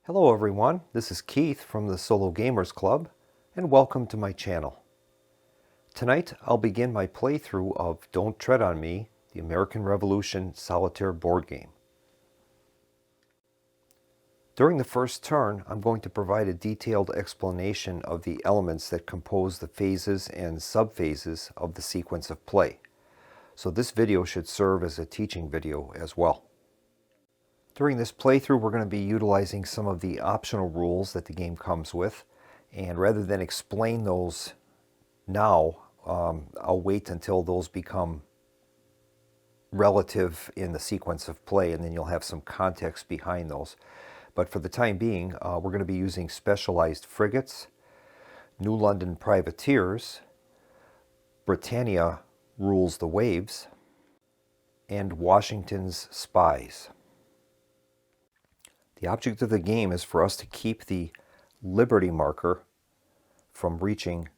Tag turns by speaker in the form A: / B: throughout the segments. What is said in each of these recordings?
A: Hello everyone, this is Keith from the Solo Gamers Club, and welcome to my channel. Tonight I'll begin my playthrough of Don't Tread on Me, the American Revolution solitaire board game. During the first turn, I'm going to provide a detailed explanation of the elements that compose the phases and subphases of the sequence of play. So this video should serve as a teaching video as well. During this playthrough, we're going to be utilizing some of the optional rules that the game comes with, and rather than explain those now, I'll wait until those become relative in the sequence of play, and then you'll have some context behind those. But for the time being, we're going to be using specialized frigates, New London privateers, Britannia rules the waves, and Washington's spies. The object of the game is for us to keep the Liberty marker from reaching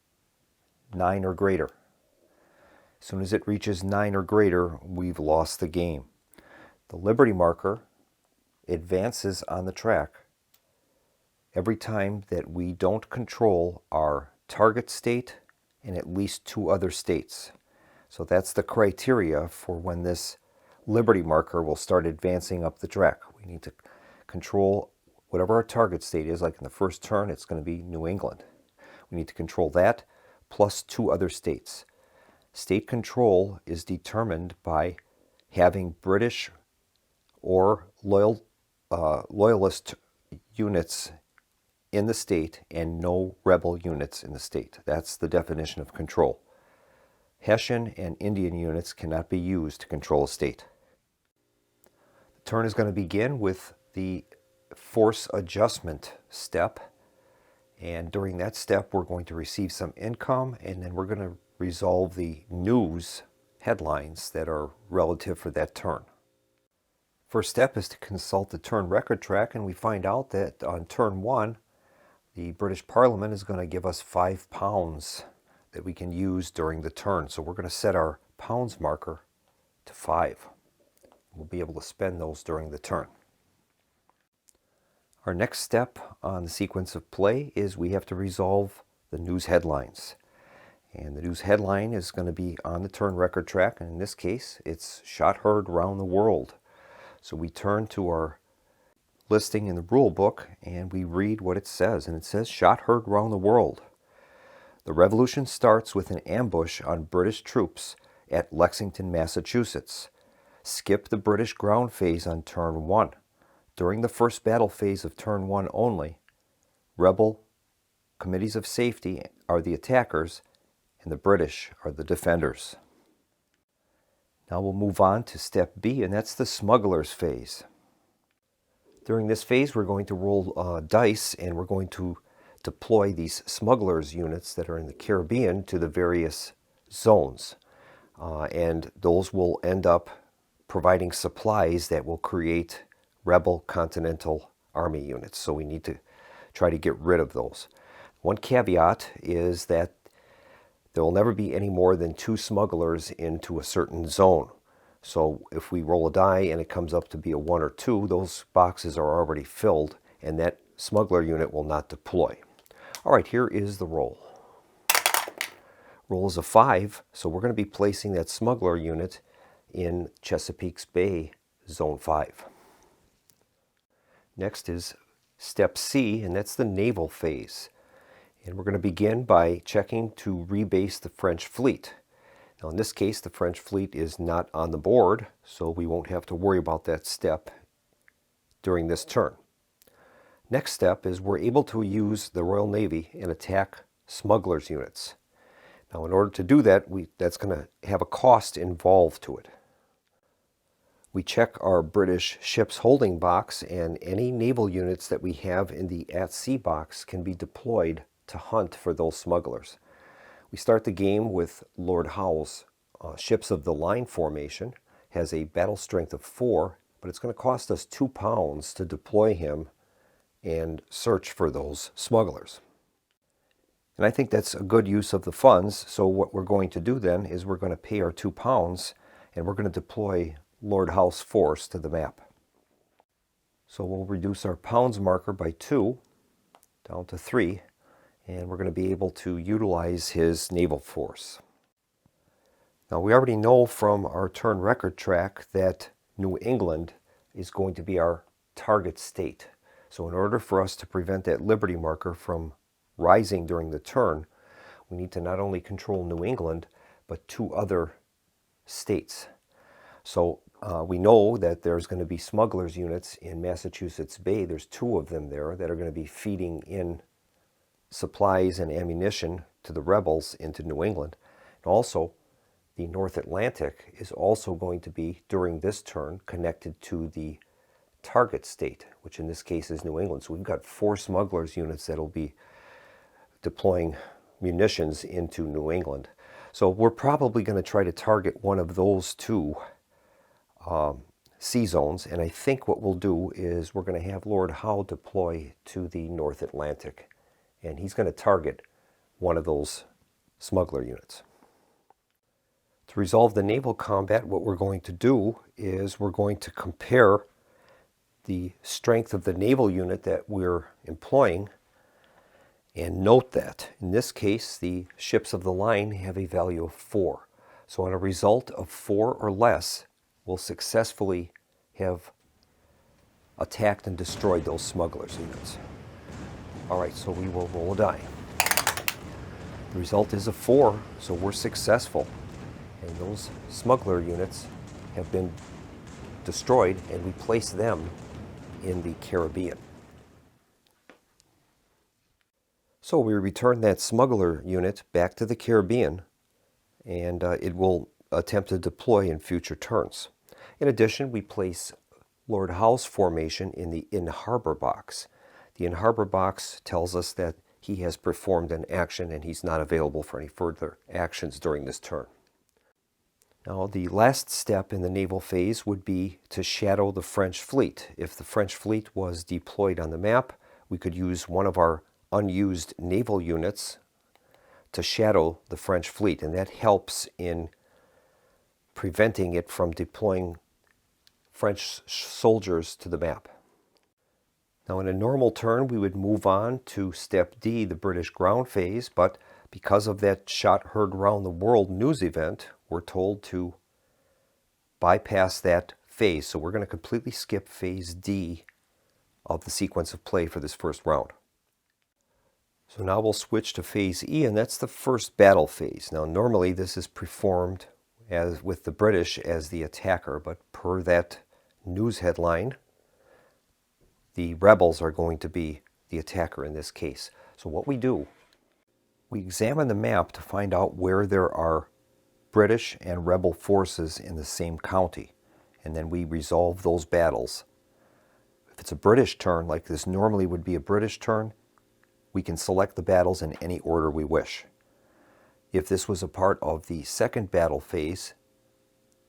A: 9 or greater. As soon as it reaches 9 or greater, we've lost the game. The Liberty marker advances on the track every time that we don't control our target state and at least 2 other states. So that's the criteria for when this Liberty marker will start advancing up the track. We need to control whatever our target state is. Like in the first turn, it's going to be New England. We need to control that plus 2 other states. State control is determined by having British or loyalist units in the state and no rebel units in the state. That's the definition of control. Hessian and Indian units cannot be used to control a state. The turn is going to begin with the force adjustment step, and during that step we're going to receive some income, and then we're going to resolve the news headlines that are relative for that turn. First step is to consult the turn record track, and we find out that on turn 1 the British Parliament is going to give us 5 pounds that we can use during the turn. So we're going to set our pounds marker to 5. We'll be able to spend those during the turn. Our next step on the sequence of play is we have to resolve the news headlines. And the news headline is going to be on the turn record track, and in this case it's shot heard round the world. So we turn to our listing in the rule book and we read what it says, and it says shot heard round the world. The revolution starts with an ambush on British troops at Lexington, Massachusetts. Skip the British ground phase on turn 1. During the first battle phase of turn 1 only, rebel committees of safety are the attackers and the British are the defenders. Now we'll move on to step B, and that's the smugglers phase. During this phase we're going to roll dice, and we're going to deploy these smugglers units that are in the Caribbean to the various zones. And those will end up providing supplies that will create rebel Continental Army units. So we need to try to get rid of those. One caveat is that there will never be any more than 2 smugglers into a certain zone. So if we roll a die and it comes up to be a 1 or 2, those boxes are already filled and that smuggler unit will not deploy. All right, here is the roll. Roll is a 5, so we're going to be placing that smuggler unit in Chesapeake's Bay, Zone 5. Next is step C, and that's the naval phase. And we're going to begin by checking to rebase the French fleet. Now in this case, the French fleet is not on the board, so we won't have to worry about that step during this turn. Next step is we're able to use the Royal Navy and attack smugglers units. Now in order to do that, that's going to have a cost involved to it. We check our British ship's holding box, and any naval units that we have in the at-sea box can be deployed to hunt for those smugglers. We start the game with Lord Howe's ships of the line formation. Has a battle strength of 4, but it's going to cost us 2 pounds to deploy him and search for those smugglers. And I think that's a good use of the funds. So what we're going to do then is we're going to pay our 2 pounds, and we're going to deploy Lord Howe's force to the map. So we'll reduce our pounds marker by 2 down to 3, and we're going to be able to utilize his naval force. Now we already know from our turn record track that New England is going to be our target state. So in order for us to prevent that liberty marker from rising during the turn, we need to not only control New England, but 2 other states. So we know that there's going to be smugglers units in Massachusetts Bay. There's 2 of them there that are going to be feeding in supplies and ammunition to the rebels into New England. And also, the North Atlantic is also going to be, during this turn, connected to the target state, which in this case is New England. So we've got 4 smugglers units that will be deploying munitions into New England. So we're probably going to try to target one of those 2 sea zones, and I think what we'll do is we're going to have Lord Howe deploy to the North Atlantic, and he's going to target one of those smuggler units. To resolve the naval combat, what we're going to do is we're going to compare the strength of the naval unit that we're employing, and note that in this case the ships of the line have a value of 4. So on a result of 4 or less, we'll successfully have attacked and destroyed those smugglers units. All right, so we will roll a die. The result is a 4, so we're successful. And those smuggler units have been destroyed, and we place them in the Caribbean. So we return that smuggler unit back to the Caribbean, and it will attempt to deploy in future turns. In addition, we place Lord Howe's formation in the in-harbor box. The in-harbor box tells us that he has performed an action and he's not available for any further actions during this turn. Now, the last step in the naval phase would be to shadow the French fleet. If the French fleet was deployed on the map, we could use one of our unused naval units to shadow the French fleet, and that helps in preventing it from deploying French soldiers to the map. Now, in a normal turn, we would move on to step D, the British ground phase, but because of that shot heard round the world news event, we're told to bypass that phase. So we're going to completely skip phase D of the sequence of play for this first round. So now we'll switch to phase E, and that's the first battle phase. Now normally this is performed as with the British as the attacker, but per that news headline, the rebels are going to be the attacker in this case. So what we do, we examine the map to find out where there are British and rebel forces in the same county, and then we resolve those battles. If it's a British turn, like this normally would be a British turn, we can select the battles in any order we wish. If this was a part of the second battle phase,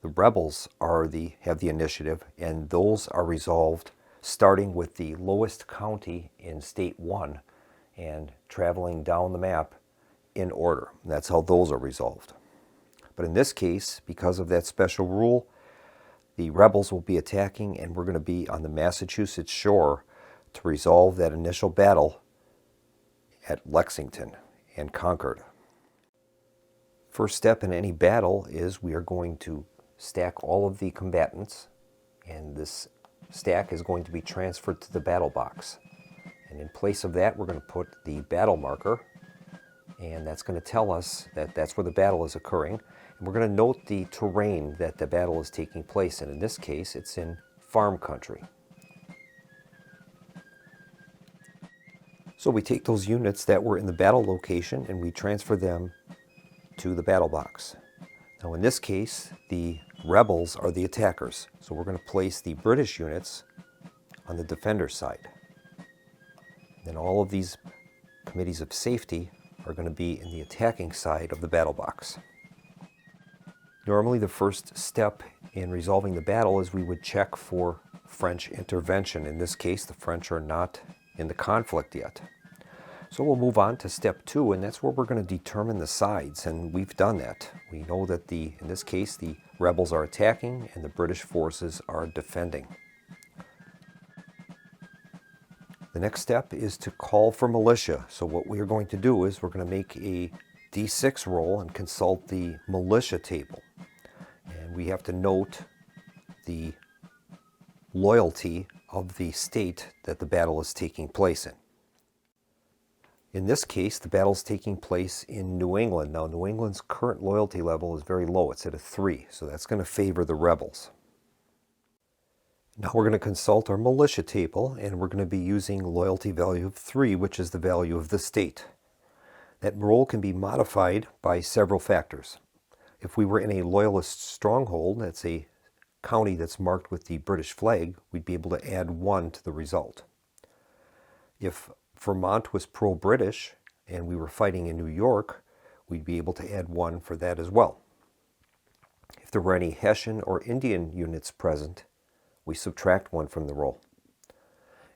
A: the rebels have the initiative, and those are resolved starting with the lowest county in State 1 and traveling down the map in order. And that's how those are resolved. But in this case, because of that special rule, the rebels will be attacking, and we're going to be on the Massachusetts shore to resolve that initial battle at Lexington and Concord. First step in any battle is we are going to stack all of the combatants, and this stack is going to be transferred to the battle box. And in place of that, we're going to put the battle marker, and that's going to tell us that that's where the battle is occurring. And we're going to note the terrain that the battle is taking place in. In this case, it's in farm country. So we take those units that were in the battle location and we transfer them to the battle box. Now in this case, the rebels are the attackers. So we're going to place the British units on the defender side. Then all of these committees of safety are going to be in the attacking side of the battle box. Normally the first step in resolving the battle is we would check for French intervention. In this case, the French are not in the conflict yet. So we'll move on to step 2, and that's where we're going to determine the sides, and we've done that. We know that in this case, the rebels are attacking and the British forces are defending. The next step is to call for militia. So what we are going to do is we're going to make a D6 roll and consult the militia table. And we have to note the loyalty of the state that the battle is taking place in. In this case, the battle is taking place in New England. Now, New England's current loyalty level is very low. It's at a 3, so that's going to favor the rebels. Now we're going to consult our militia table, and we're going to be using loyalty value of 3, which is the value of the state. That roll can be modified by several factors. If we were in a loyalist stronghold, that's a county that's marked with the British flag, we'd be able to add 1 to the result. If Vermont was pro-British and we were fighting in New York, we'd be able to add 1 for that as well. If there were any Hessian or Indian units present, we subtract 1 from the roll.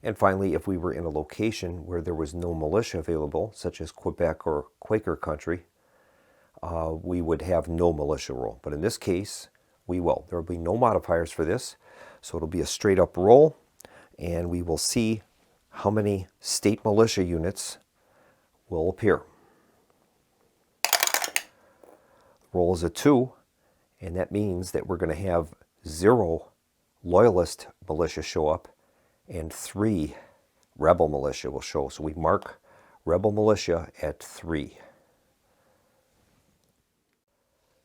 A: And finally, if we were in a location where there was no militia available, such as Quebec or Quaker country, we would have no militia roll. But in this case, we will. There will be no modifiers for this, so it'll be a straight up roll, and we will see how many state militia units will appear. The roll is a 2, and that means that we're going to have 0 loyalist militia show up and 3 rebel militia will show. So we mark rebel militia at 3.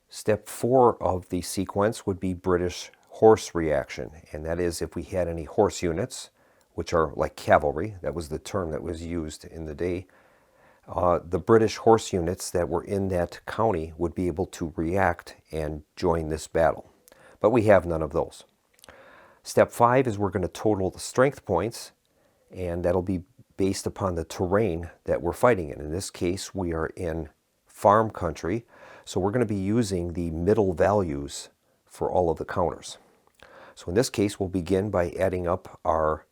A: Step 4 of the sequence would be British horse reaction, and that is if we had any horse units, which are like cavalry, that was the term that was used in the day, the British horse units that were in that county would be able to react and join this battle. But we have none of those. Step 5 is we're going to total the strength points, and that'll be based upon the terrain that we're fighting in. In this case, we are in farm country, so we're going to be using the middle values for all of the counters. So in this case, we'll begin by adding up our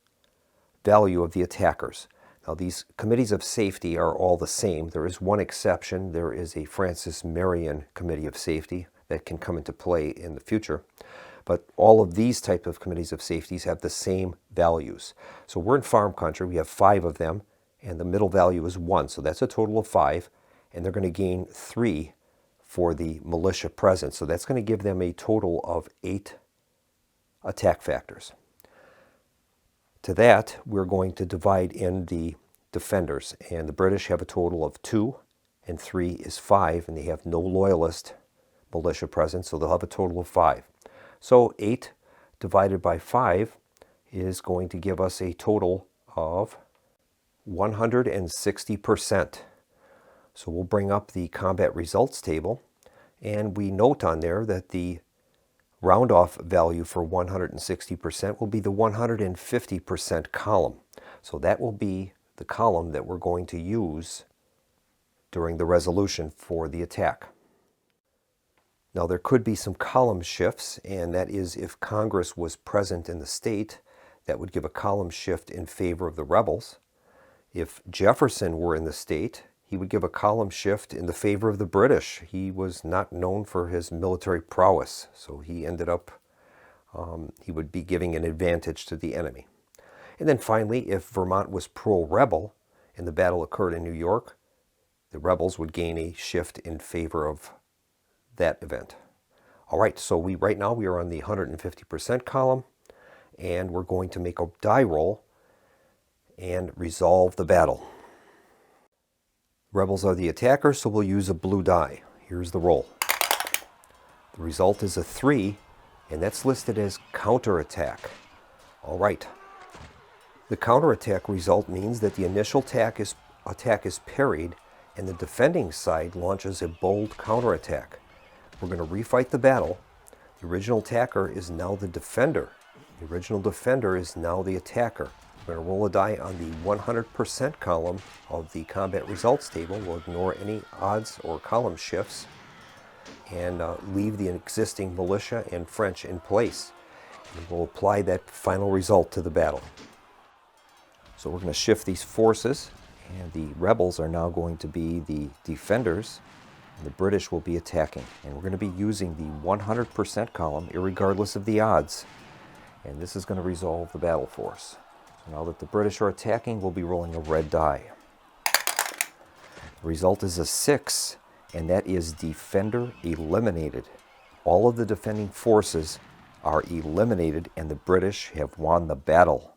A: value of the attackers. Now, these committees of safety are all the same. There is one exception. There is a Francis Marion Committee of Safety that can come into play in the future. But all of these types of committees of safeties have the same values. So we're in farm country. We have 5 of them, and the middle value is 1. So that's a total of 5, and they're going to gain 3 for the militia present. So that's going to give them a total of 8 attack factors. To that, we're going to divide in the defenders, and the British have a total of 2, and 3 is 5, and they have no loyalist militia present, so they'll have a total of 5. So 8 divided by 5 is going to give us a total of 160%. So we'll bring up the combat results table, and we note on there that the round-off value for 160% will be the 150% column. So that will be the column that we're going to use during the resolution for the attack. Now, there could be some column shifts, and that is if Congress was present in the state, that would give a column shift in favor of the rebels. If Jefferson were in the state, he would give a column shift in the favor of the British. He was not known for his military prowess, so he ended up, he would be giving an advantage to the enemy. And then finally, if Vermont was pro-rebel and the battle occurred in New York, the rebels would gain a shift in favor of that event. All right, so right now we are on the 150% column, and we're going to make a die roll and resolve the battle. Rebels are the attackers, so we'll use a blue die. Here's the roll. The result is a 3, and that's listed as counterattack. All right. The counterattack result means that the initial attack is parried, and the defending side launches a bold counterattack. We're going to refight the battle. The original attacker is now the defender. The original defender is now the attacker. We're going to roll a die on the 100% column of the combat results table. We'll ignore any odds or column shifts and leave the existing militia and French in place. And we'll apply that final result to the battle. So we're going to shift these forces, and the rebels are now going to be the defenders, and the British will be attacking. And we're going to be using the 100% column, irregardless of the odds. And this is going to resolve the battle for us. So Now that the British are attacking, we'll be rolling a red die. The result is a 6, and that is defender eliminated. All of the defending forces are eliminated, and the British have won the battle.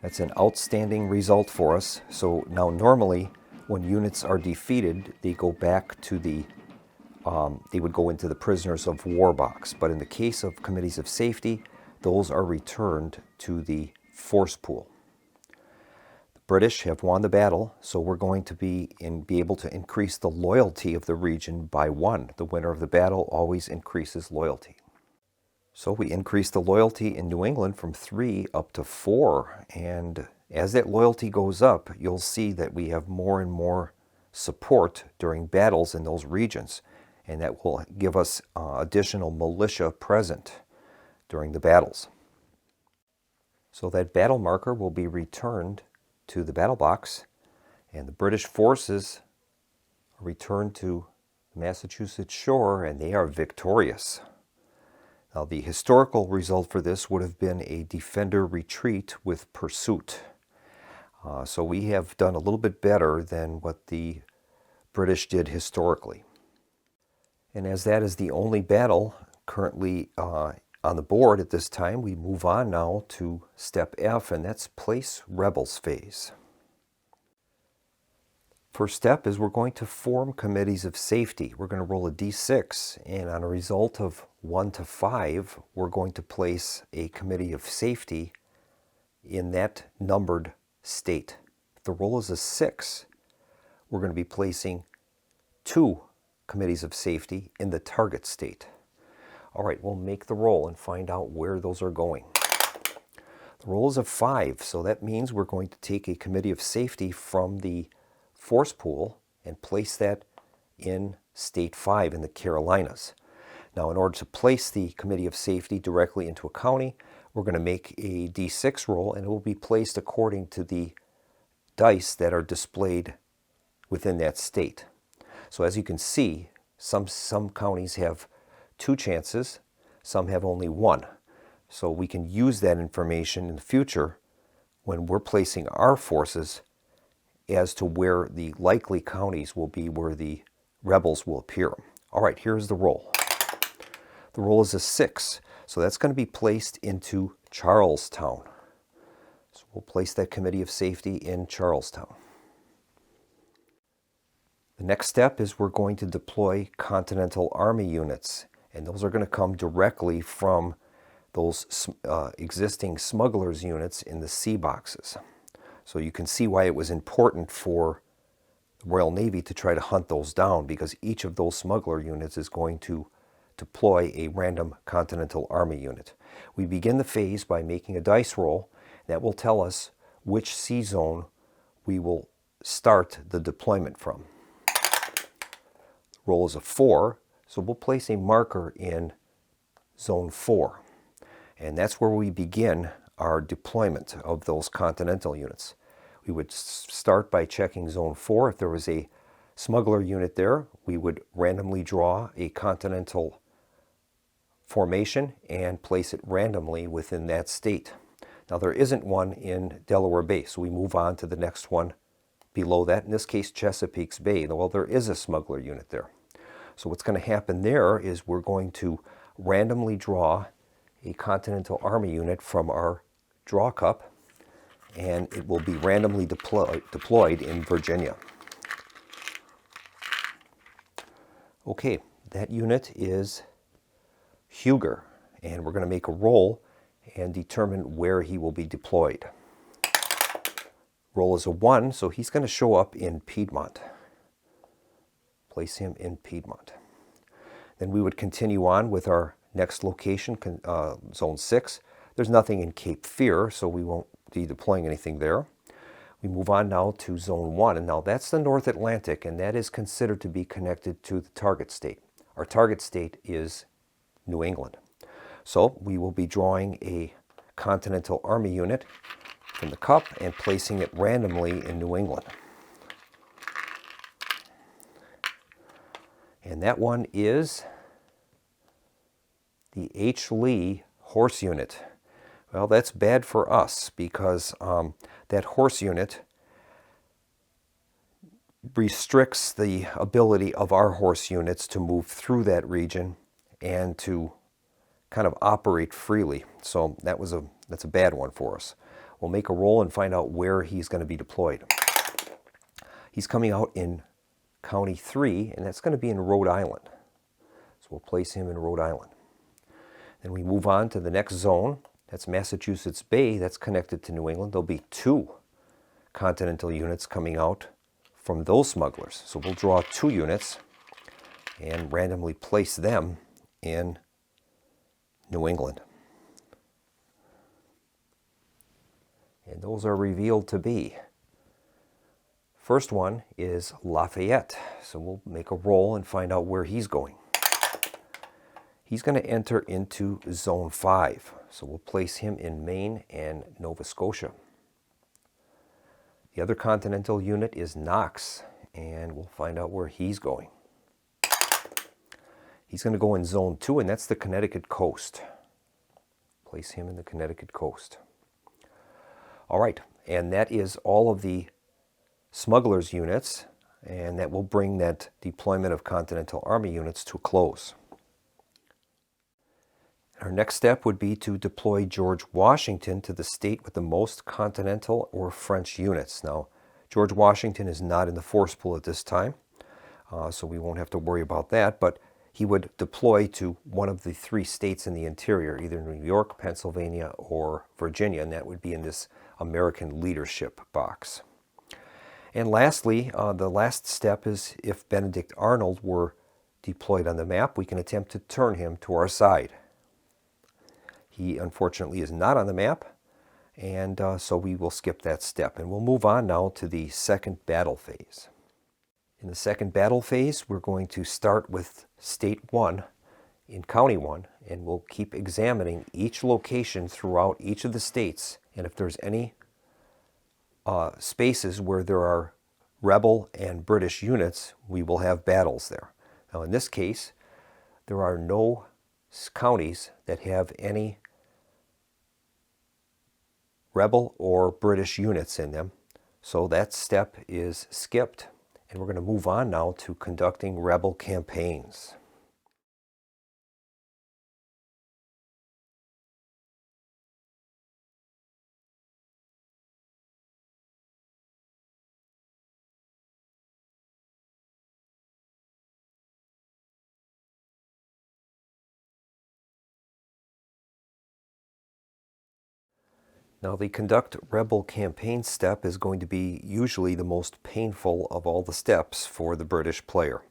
A: That's an outstanding result for us. So now normally when units are defeated, they go back to they would go into the prisoners of war box. But in the case of committees of safety, those are returned to the force pool. The British have won the battle, so we're going to be able to increase the loyalty of the region by 1. The winner of the battle always increases loyalty. So we increase the loyalty in New England from 3 up to 4. And as that loyalty goes up, you'll see that we have more and more support during battles in those regions. And that will give us additional militia present during the battles. So that battle marker will be returned to the battle box, and the British forces are returned to the Massachusetts shore, and they are victorious. Now, the historical result for this would have been a defender retreat with pursuit. So we have done a little bit better than what the British did historically. And as that is the only battle currently on the board at this time, we move on now to step F, and that's place rebels phase. First step is we're going to form committees of safety. We're going to roll a d6, and on a result of 1 to 5, we're going to place a committee of safety in that numbered state. If the roll is a 6, we're going to be placing 2 committees of safety in the target state. All right, we'll make the roll and find out where those are going. The roll is a 5, so that means we're going to take a committee of safety from the force pool and place that in state 5 in the Carolinas. Now, in order to place the committee of safety directly into a county, we're going to make a d6 roll, and it will be placed according to the dice that are displayed within that state. So as you can see, some counties have 2 chances, some have only 1. So we can use that information in the future when we're placing our forces as to where the likely counties will be where the rebels will appear. All right, here's the roll. The roll is a 6, so that's going to be placed into Charlestown. So we'll place that committee of safety in Charlestown. The next step is we're going to deploy Continental Army units, and those are going to come directly from those existing smugglers units in the sea boxes. So you can see why it was important for the Royal Navy to try to hunt those down, because each of those smuggler units is going to deploy a random Continental Army unit. We begin the phase by making a dice roll. That will tell us which sea zone we will start the deployment from. Roll is a 4, so we'll place a marker in zone 4. And that's where we begin our deployment of those Continental units. We would start by checking zone 4. If there was a smuggler unit there, we would randomly draw a Continental formation and place it randomly within that state. Now, there isn't one in Delaware Bay, so we move on to the next one below that, in this case Chesapeake's Bay. Well, there is a smuggler unit there. So what's going to happen there is we're going to randomly draw a Continental Army unit from our draw cup, and it will be randomly deployed in Virginia. Okay, that unit is Huger, and we're going to make a roll and determine where he will be deployed. Roll is a 1, so he's going to show up in Piedmont. Place him in Piedmont. Then we would continue on with our next location, Zone 6. There's nothing in Cape Fear, so we won't be deploying anything there. We move on now to Zone 1, and now that's the North Atlantic, and that is considered to be connected to the target state. Our target state is New England. So we will be drawing a Continental Army unit from the cup and placing it randomly in New England. And that one is the H. Lee Horse Unit. Well, that's bad for us because that horse unit restricts the ability of our horse units to move through that region and to kind of operate freely. So that's a bad one for us. We'll make a roll and find out where he's going to be deployed. He's coming out in County 3, and that's going to be in Rhode Island. So we'll place him in Rhode Island. Then we move on to the next zone. That's Massachusetts Bay. That's connected to New England. There'll be 2 Continental units coming out from those smugglers. So we'll draw 2 units and randomly place them in New England. And those are revealed to be. First one is Lafayette. So we'll make a roll and find out where he's going. He's going to enter into Zone 5. So we'll place him in Maine and Nova Scotia. The other Continental unit is Knox, and we'll find out where he's going. He's going to go in Zone 2, and that's the Connecticut coast. Place him in the Connecticut coast. All right, and that is all of the smugglers units, and that will bring that deployment of Continental Army units to a close. Our next step would be to deploy George Washington to the state with the most Continental or French units. Now, George Washington is not in the force pool at this time, so we won't have to worry about that, but he would deploy to one of the 3 states in the interior, either New York, Pennsylvania, or Virginia, and that would be in this American leadership box. And lastly, the last step is if Benedict Arnold were deployed on the map, we can attempt to turn him to our side. He unfortunately is not on the map, and so we will skip that step. And we'll move on now to the second battle phase. In the second battle phase, we're going to start with State 1 in County 1, and we'll keep examining each location throughout each of the states. And if there's any spaces where there are rebel and British units, we will have battles there. Now in this case, there are no counties that have any rebel or British units in them, so that step is skipped, and we're going to move on now to conducting rebel campaigns. Now the conduct rebel campaign step is going to be usually the most painful of all the steps for the British player.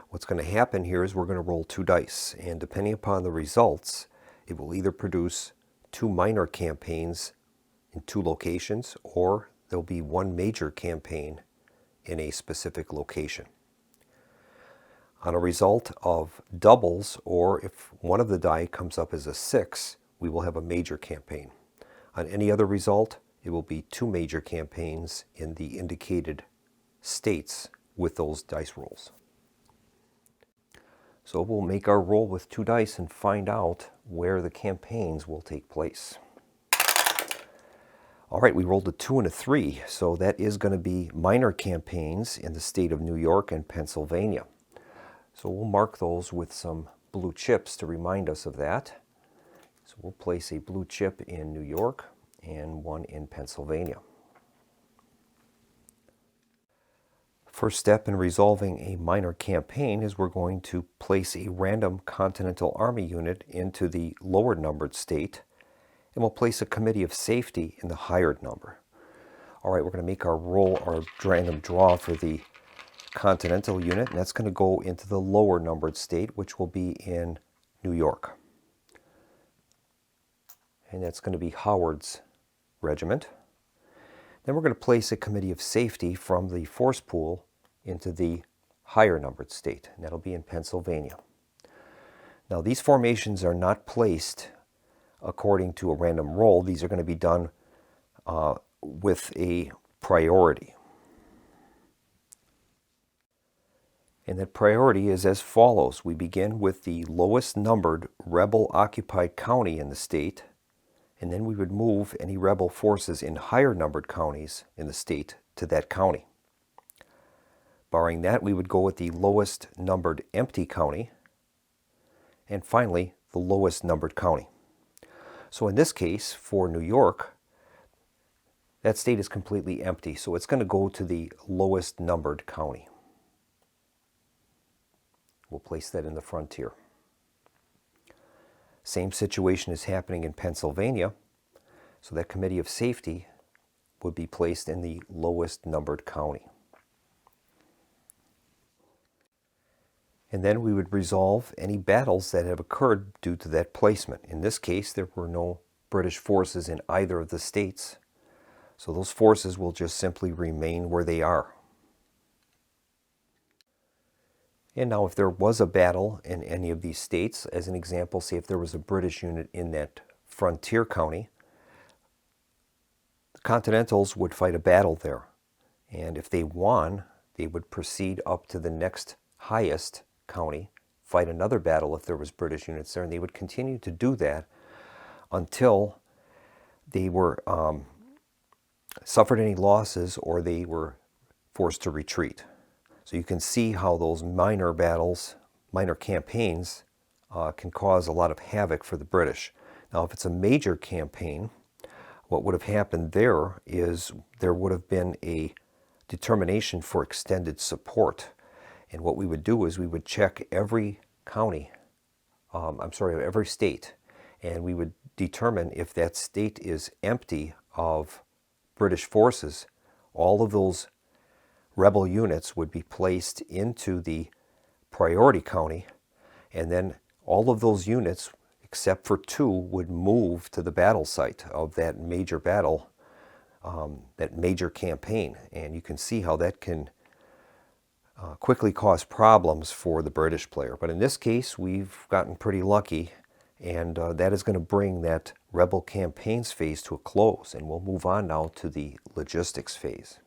A: What's going to happen here is we're going to roll 2 dice, and depending upon the results, it will either produce 2 minor campaigns in 2 locations, or there'll be 1 major campaign in a specific location. On a result of doubles, or if one of the die comes up as a 6, we will have a major campaign. On any other result, it will be 2 major campaigns in the indicated states with those dice rolls. So we'll make our roll with 2 dice and find out where the campaigns will take place. All right, we rolled a 2 and a 3, so that is going to be minor campaigns in the state of New York and Pennsylvania. So we'll mark those with some blue chips to remind us of that. So we'll place a blue chip in New York and 1 in Pennsylvania. First step in resolving a minor campaign is we're going to place a random Continental Army unit into the lower numbered state, and we'll place a committee of safety in the higher number. All right, we're going to make our roll, our random draw for the Continental unit, and that's going to go into the lower numbered state, which will be in New York. And that's going to be Howard's regiment. Then we're going to place a committee of safety from the force pool into the higher numbered state, and that'll be in Pennsylvania. Now these formations are not placed according to a random roll. These are going to be done with a priority. And that priority is as follows. We begin with the lowest numbered rebel occupied county in the state, And then we would move any rebel forces in higher numbered counties in the state to that county. Barring that, we would go with the lowest numbered empty county, and finally, the lowest numbered county. So in this case, for New York, that state is completely empty, so it's going to go to the lowest numbered county. We'll place that in the frontier. Same situation is happening in Pennsylvania, so that committee of safety would be placed in the lowest numbered county. And then we would resolve any battles that have occurred due to that placement. In this case, there were no British forces in either of the states, so those forces will just simply remain where they are. And now if there was a battle in any of these states, as an example, say if there was a British unit in that frontier county, the Continentals would fight a battle there. And if they won, they would proceed up to the next highest county, fight another battle if there was British units there, and they would continue to do that until they were suffered any losses or they were forced to retreat. So you can see how those minor battles, minor campaigns, can cause a lot of havoc for the British. Now, if it's a major campaign, what would have happened there is there would have been a determination for extended support. And what we would do is we would check every county, every state, and we would determine if that state is empty of British forces. All of those rebel units would be placed into the priority county, and then all of those units, except for 2, would move to the battle site of that major battle, that major campaign. And you can see how that can quickly cause problems for the British player. But in this case, we've gotten pretty lucky, and that is going to bring that rebel campaigns phase to a close, and we'll move on now to the logistics phase.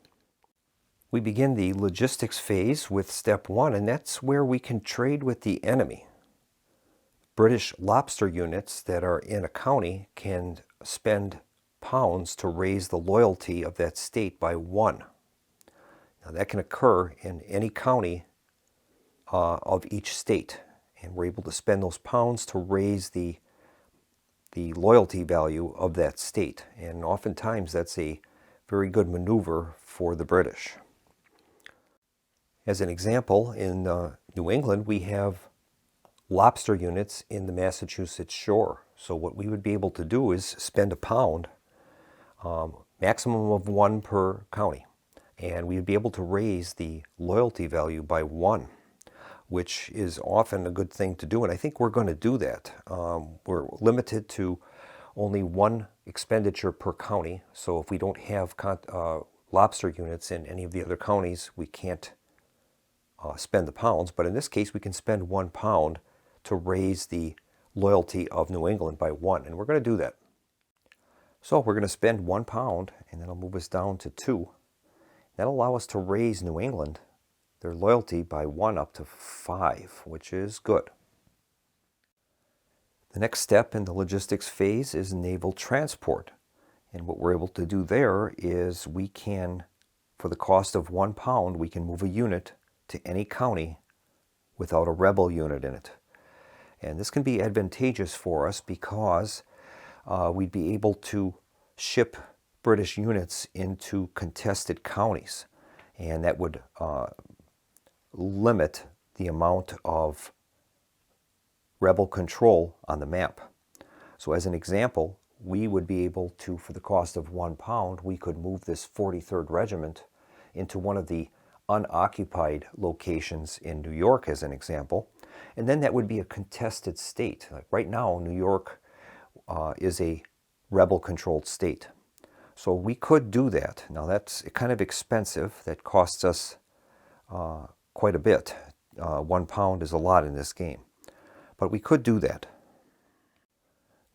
A: We begin the logistics phase with step 1, and that's where we can trade with the enemy. British lobster units that are in a county can spend pounds to raise the loyalty of that state by 1. Now that can occur in any county of each state, and we're able to spend those pounds to raise the loyalty value of that state, and oftentimes that's a very good maneuver for the British. As an example, in New England, we have lobster units in the Massachusetts shore. So what we would be able to do is spend £1, maximum of 1 per county. And we'd be able to raise the loyalty value by 1, which is often a good thing to do. And I think we're going to do that. We're limited to only 1 expenditure per county. So if we don't have lobster units in any of the other counties, we can't spend the pounds, but in this case we can spend £1 to raise the loyalty of New England by 1, and we're going to do that. So we're going to spend £1, and that'll move us down to 2. That'll allow us to raise New England, their loyalty, by 1 up to 5, which is good. The next step in the logistics phase is naval transport, and what we're able to do there is we can, for the cost of £1, we can move a unit to any county without a rebel unit in it. And this can be advantageous for us because we'd be able to ship British units into contested counties, and that would limit the amount of rebel control on the map. So as an example, we would be able to, for the cost of £1, we could move this 43rd Regiment into one of the unoccupied locations in New York, as an example, and then that would be a contested state. Like right now, New York is a rebel-controlled state. So we could do that. Now that's kind of expensive. That costs us quite a bit. £1 is a lot in this game, but we could do that.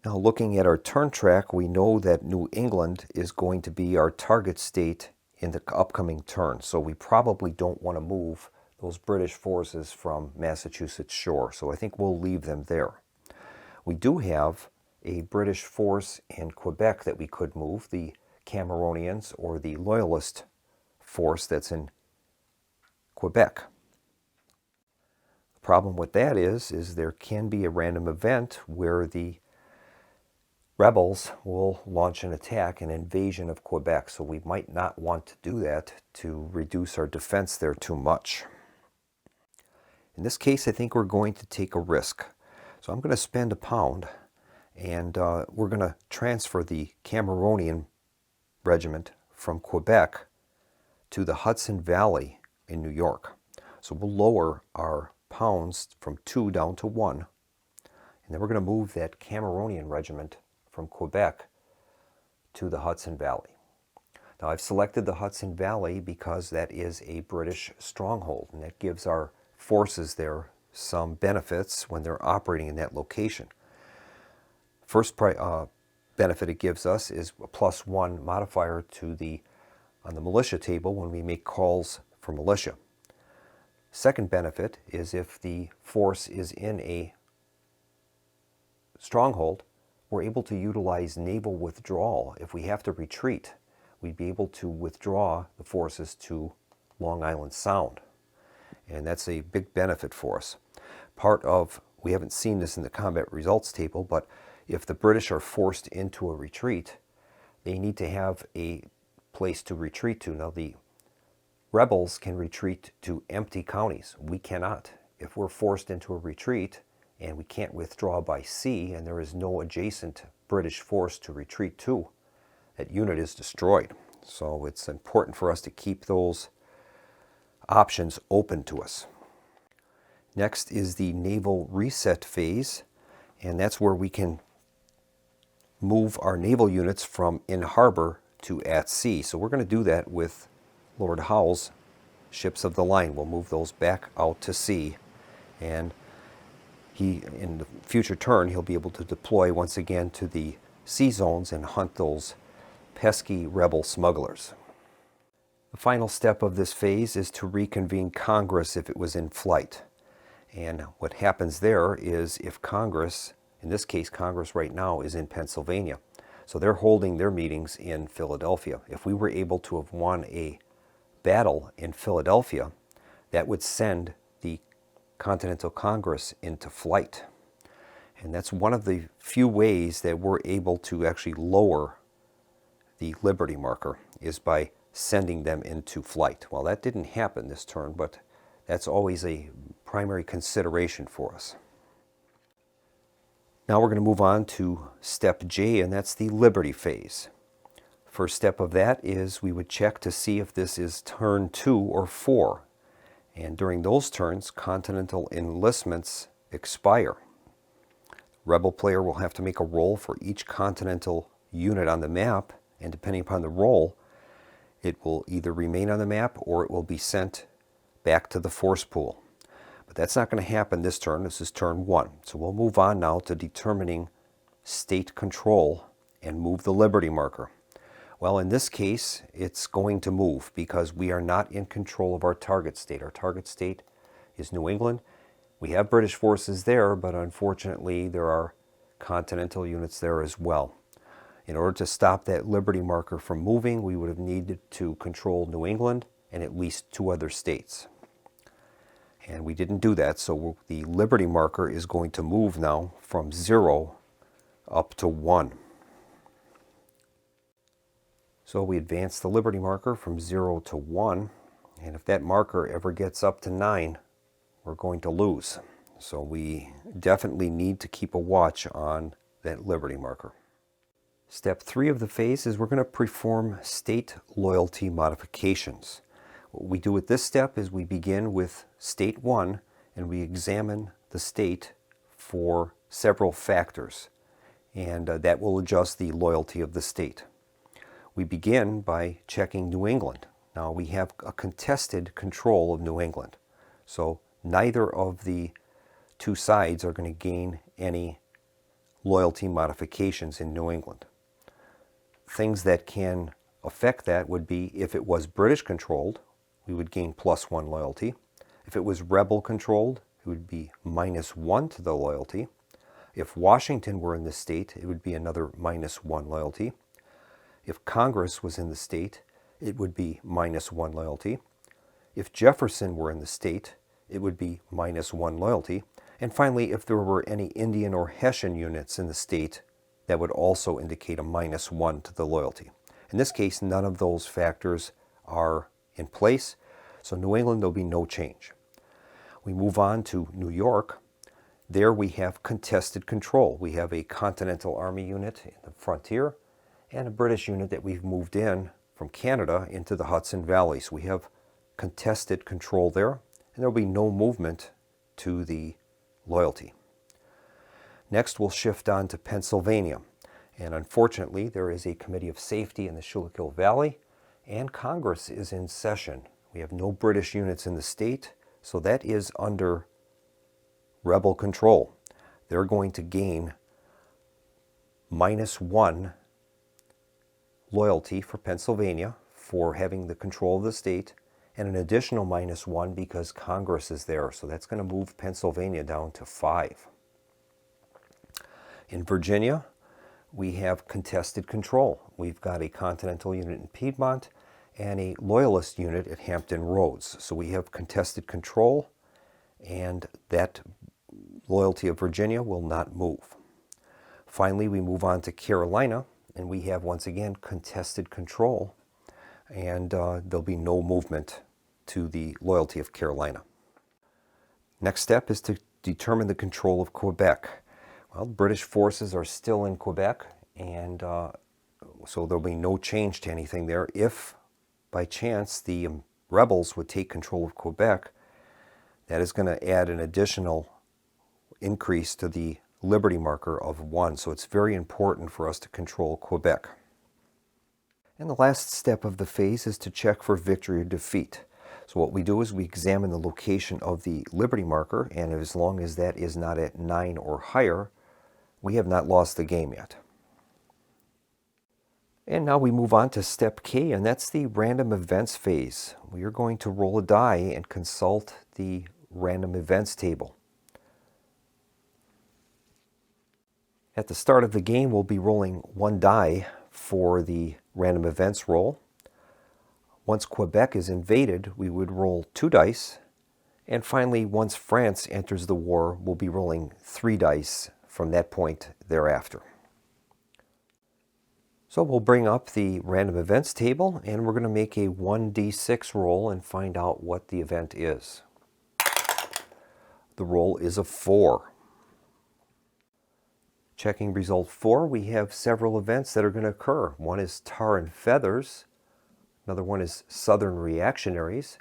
A: Now looking at our turn track, we know that New England is going to be our target state in the upcoming turn, so we probably don't want to move those British forces from Massachusetts shore, so I think we'll leave them there. We do have a British force in Quebec that we could move, the Cameronians or the Loyalist force that's in Quebec. The problem with that is there can be a random event where the rebels will launch an attack, an invasion of Quebec, so we might not want to do that to reduce our defense there too much. In this case, I think we're going to take a risk. So I'm going to spend £1, and we're going to transfer the Cameronian regiment from Quebec to the Hudson Valley in New York. So we'll lower our pounds from 2 down to 1, and then we're going to move that Cameronian regiment from Quebec to the Hudson Valley. Now I've selected the Hudson Valley because that is a British stronghold, and that gives our forces there some benefits when they're operating in that location. First benefit it gives us is a +1 modifier on the militia table when we make calls for militia. Second benefit is if the force is in a stronghold, we're able to utilize naval withdrawal. If we have to retreat, we'd be able to withdraw the forces to Long Island Sound. And that's a big benefit for us. We haven't seen this in the combat results table, but if the British are forced into a retreat, they need to have a place to retreat to. Now the rebels can retreat to empty counties. We cannot. If we're forced into a retreat, and we can't withdraw by sea, and there is no adjacent British force to retreat to, that unit is destroyed. So it's important for us to keep those options open to us. Next is the naval reset phase, and that's where we can move our naval units from in harbor to at sea. So we're going to do that with Lord Howe's ships of the line. We'll move those back out to sea, and in the future turn, he'll be able to deploy once again to the sea zones and hunt those pesky rebel smugglers. The final step of this phase is to reconvene Congress if it was in flight. And what happens there is if Congress, in this case Congress right now is in Pennsylvania, so they're holding their meetings in Philadelphia. If we were able to have won a battle in Philadelphia, that would send the Continental Congress into flight. And that's one of the few ways that we're able to actually lower the Liberty marker, is by sending them into flight. Well, that didn't happen this turn, but that's always a primary consideration for us. Now we're going to move on to step J, and that's the Liberty phase. First step of that is we would check to see if this is turn 2 or 4. And during those turns, Continental enlistments expire. Rebel player will have to make a roll for each Continental unit on the map, and depending upon the roll, it will either remain on the map or it will be sent back to the force pool. But that's not going to happen this turn. This is turn 1. So we'll move on now to determining state control and move the Liberty marker. Well, in this case, it's going to move because we are not in control of our target state. Our target state is New England. We have British forces there, but unfortunately there are Continental units there as well. In order to stop that Liberty marker from moving, we would have needed to control New England and at least 2 other states. And we didn't do that, so the Liberty marker is going to move now from 0 up to 1. So we advance the Liberty marker from 0 to 1, and if that marker ever gets up to 9, we're going to lose. So we definitely need to keep a watch on that Liberty marker. Step 3 of the phase is we're going to perform state loyalty modifications. What we do with this step is we begin with state 1, and we examine the state for several factors, and that will adjust the loyalty of the state. We begin by checking New England. Now we have a contested control of New England, so neither of the 2 sides are going to gain any loyalty modifications in New England. Things that can affect that would be if it was British controlled, we would gain +1 loyalty. If it was rebel controlled, it would be -1 to the loyalty. If Washington were in the state, it would be another -1 loyalty. If Congress was in the state, it would be -1 loyalty. If Jefferson were in the state, it would be -1 loyalty. And finally, if there were any Indian or Hessian units in the state, that would also indicate a -1 to the loyalty. In this case, none of those factors are in place, so New England, there'll be no change. We move on to New York. There we have contested control. We have a Continental Army unit in the frontier and a British unit that we've moved in from Canada into the Hudson Valley. So we have contested control there, and there'll be no movement to the loyalty. Next, we'll shift on to Pennsylvania. And unfortunately, there is a Committee of Safety in the Schuylkill Valley, and Congress is in session. We have no British units in the state, so that is under rebel control. They're going to gain -1 loyalty for Pennsylvania for having the control of the state, and an additional -1 because Congress is there. So that's going to move Pennsylvania down to 5. In Virginia, we have contested control. We've got a Continental unit in Piedmont and a Loyalist unit at Hampton Roads. So we have contested control, and that loyalty of Virginia will not move. Finally, we move on to Carolina, and we have once again contested control, and there'll be no movement to the loyalty of Carolina. Next step is to determine the control of Quebec. Well, British forces are still in Quebec, and so there'll be no change to anything there. If by chance the rebels would take control of Quebec, that is going to add an additional increase to the liberty marker of 1. So it's very important for us to control Quebec. And the last step of the phase is to check for victory or defeat. So what we do is we examine the location of the liberty marker, and as long as that is not at 9 or higher, we have not lost the game yet. And now we move on to step K, and that's the random events phase. We are going to roll a die and consult the random events table. At the start of the game, we'll be rolling 1 die for the random events roll. Once Quebec is invaded, we would roll 2 dice. And finally, once France enters the war, we'll be rolling 3 dice from that point thereafter. So we'll bring up the random events table, and we're going to make a 1d6 roll and find out what the event is. The roll is a 4. Checking result 4, we have several events that are going to occur. One is tar and feathers, another one is southern reactionaries,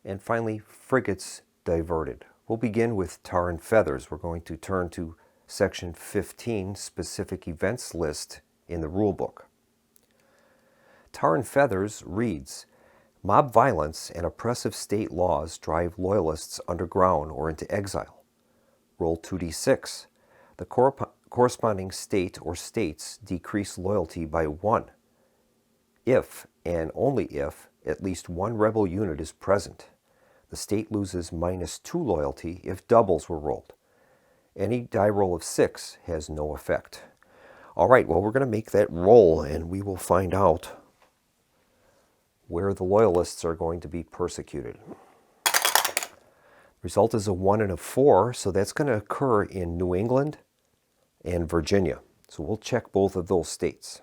A: and finally frigates diverted. We'll begin with tar and feathers. We're going to turn to section 15, specific events list in the rule book. Tar and feathers reads, mob violence and oppressive state laws drive loyalists underground or into exile. Roll 2d6. The corresponding state or states decrease loyalty by 1. If, and only if, at least 1 rebel unit is present. The state loses -2 loyalty if doubles were rolled. Any die roll of 6 has no effect. All right, well, we're going to make that roll, and we will find out where the loyalists are going to be persecuted. Result is a 1 and a 4, so that's going to occur in New England and Virginia. So we'll check both of those states.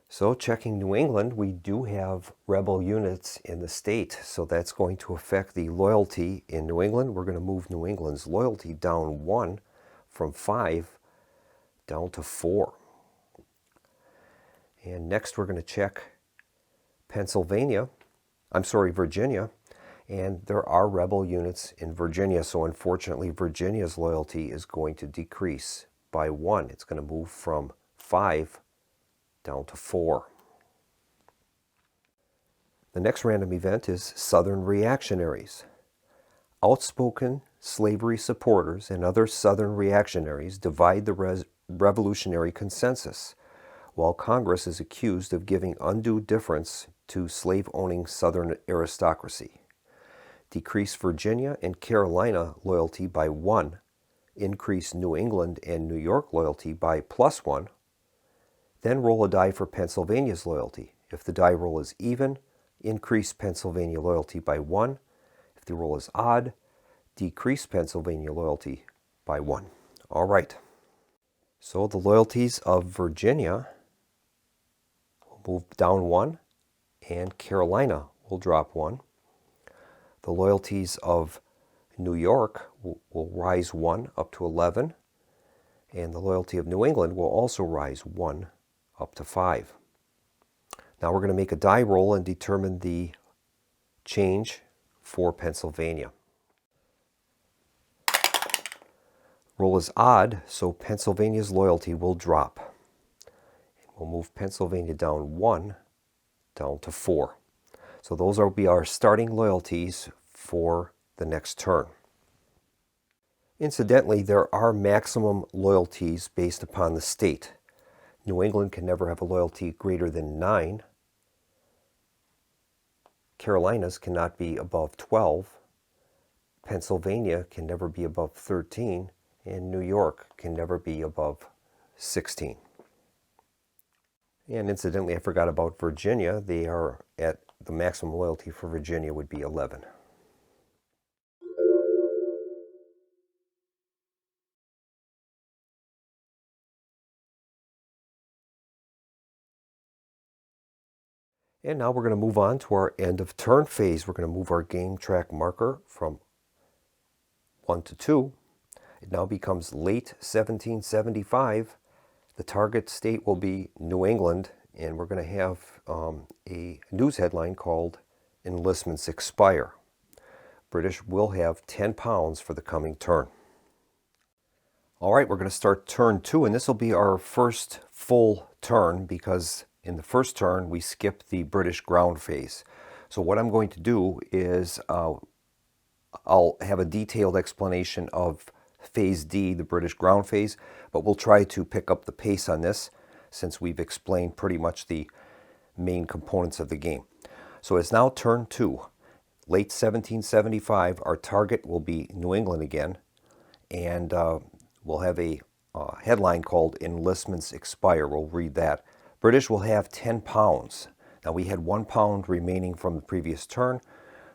A: So checking New England, we do have rebel units in the state, so that's going to affect the loyalty in New England. We're going to move New England's loyalty down 1 from 5 down to 4. And next we're going to check Virginia, and there are rebel units in Virginia, so unfortunately Virginia's loyalty is going to decrease by 1. It's going to move from 5 down to 4. The next random event is Southern reactionaries. Outspoken slavery supporters and other Southern reactionaries divide the revolutionary consensus, while Congress is accused of giving undue deference to slave-owning Southern aristocracy. Decrease Virginia and Carolina loyalty by 1 increase New England and New York loyalty by +1. Then roll a die for Pennsylvania's loyalty. If the die roll is even, increase Pennsylvania loyalty by 1. If the roll is odd, decrease Pennsylvania loyalty by 1. All right. So the loyalties of Virginia will move down 1, and Carolina will drop 1. The loyalties of New York will rise 1 up to 11, and the loyalty of New England will also rise 1 up to 5. Now we're going to make a die roll and determine the change for Pennsylvania. Roll is odd, so Pennsylvania's loyalty will drop. We'll move Pennsylvania down 1, down to 4. So those will be our starting loyalties for the next turn. Incidentally, there are maximum loyalties based upon the state. New England can never have a loyalty greater than 9. Carolinas cannot be above 12. Pennsylvania can never be above 13. And New York can never be above 16. And incidentally, I forgot about Virginia. They are at the maximum loyalty for Virginia would be 11. And now we're going to move on to our end of turn phase. We're going to move our game track marker from 1 to 2. It now becomes late 1775. The target state will be New England, and we're going to have a news headline called "Enlistments Expire." British will have 10 pounds for the coming turn. All right, we're going to start turn 2, and this will be our first full turn because in the first turn we skipped the British ground phase. So what I'm going to do is I'll have a detailed explanation of Phase D, the British ground phase, but we'll try to pick up the pace on this since we've explained pretty much the main components of the game. So it's now turn 2. Late 1775, our target will be New England again, and we'll have a headline called "Enlistments Expire." We'll read that. British will have 10 pounds. Now we had 1 pound remaining from the previous turn,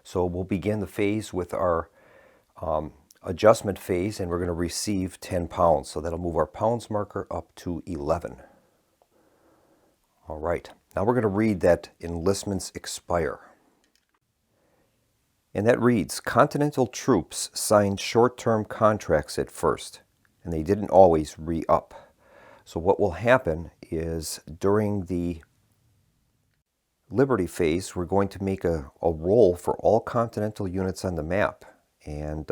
A: so we'll begin the phase with our adjustment phase, and we're going to receive 10 pounds. So that'll move our pounds marker up to 11. All right, now we're going to read that enlistments expire. And that reads, Continental troops signed short-term contracts at first, and they didn't always re-up. So what will happen is during the Liberty phase, we're going to make a roll for all Continental units on the map, and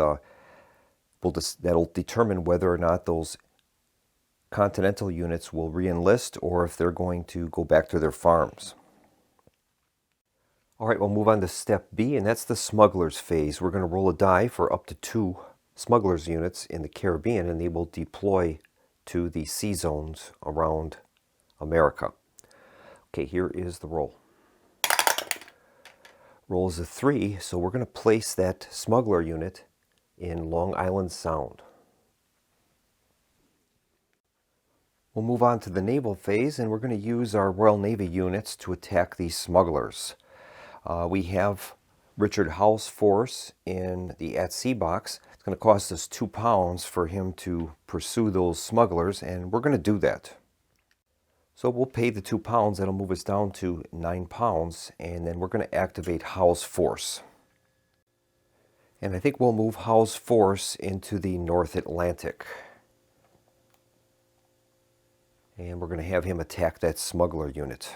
A: that'll determine whether or not those Continental units will re-enlist or if they're going to go back to their farms. All right, we'll move on to step B, and that's the smugglers phase. We're going to roll a die for up to 2 smugglers units in the Caribbean, and they will deploy to the sea zones around America. Okay, here is the roll. Roll is a 3, so we're going to place that smuggler unit in Long Island Sound. We'll move on to the naval phase, and we're going to use our Royal Navy units to attack these smugglers. We have Richard Howe's force in the at-sea box. It's going to cost us 2 pounds for him to pursue those smugglers, and we're going to do that. So we'll pay the 2 pounds. That'll move us down to 9 pounds, and then we're going to activate Howe's force. And I think we'll move Howe's force into the North Atlantic. And we're going to have him attack that smuggler unit.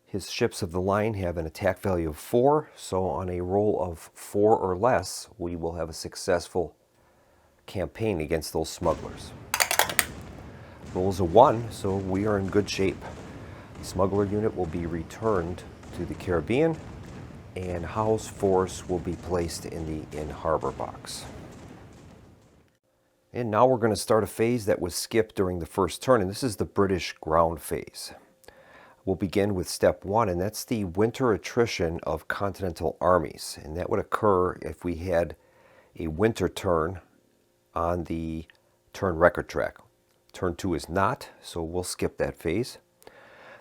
A: His ships of the line have an attack value of 4, so on a roll of 4 or less, we will have a successful campaign against those smugglers. Roll's a 1, so we are in good shape. The smuggler unit will be returned to the Caribbean, and Howe's force will be placed in the in-harbor box. And now we're going to start a phase that was skipped during the first turn, and this is the British ground phase. We'll begin with step 1, and that's the winter attrition of continental armies. And that would occur if we had a winter turn on the turn record track. Turn 2 is not, so we'll skip that phase.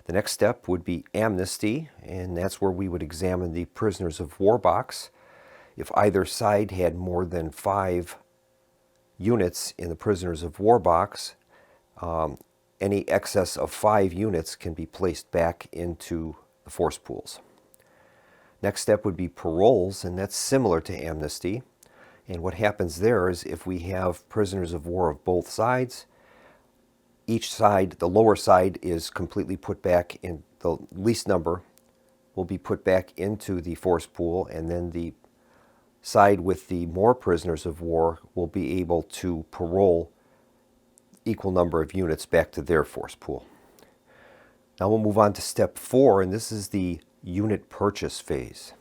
A: The next step would be amnesty, and that's where we would examine the prisoners of war box. If either side had more than 5 units in the prisoners of war box, any excess of 5 units can be placed back into the force pools. Next step would be paroles, and that's similar to amnesty. And what happens there is if we have prisoners of war of both sides, each side, the lower side, is completely put back in, the least number will be put back into the force pool, and then the side with the more prisoners of war will be able to parole equal number of units back to their force pool. Now we'll move on to step 4, and this is the unit purchase phase.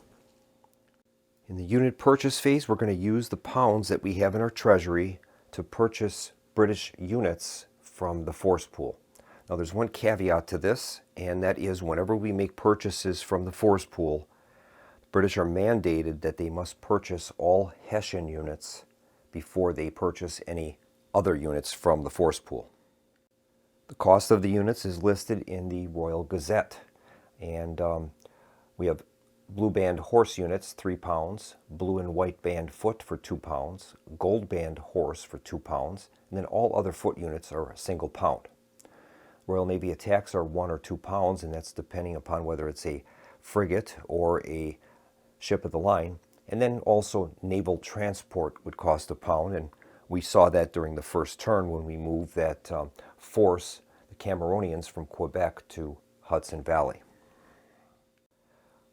A: In the unit purchase phase, we're going to use the pounds that we have in our treasury to purchase British units from the force pool. Now there's one caveat to this, and that is whenever we make purchases from the force pool, the British are mandated that they must purchase all Hessian units before they purchase any other units from the force pool. The cost of the units is listed in the Royal Gazette, and we have blue band horse units, 3 pounds, blue and white band foot for 2 pounds, gold band horse for 2 pounds, and then all other foot units are a single pound. Royal Navy attacks are 1 or 2 pounds, and that's depending upon whether it's a frigate or a ship of the line. And then also naval transport would cost £1, and we saw that during the first turn when we moved that force, the Cameronians, from Quebec to Hudson Valley.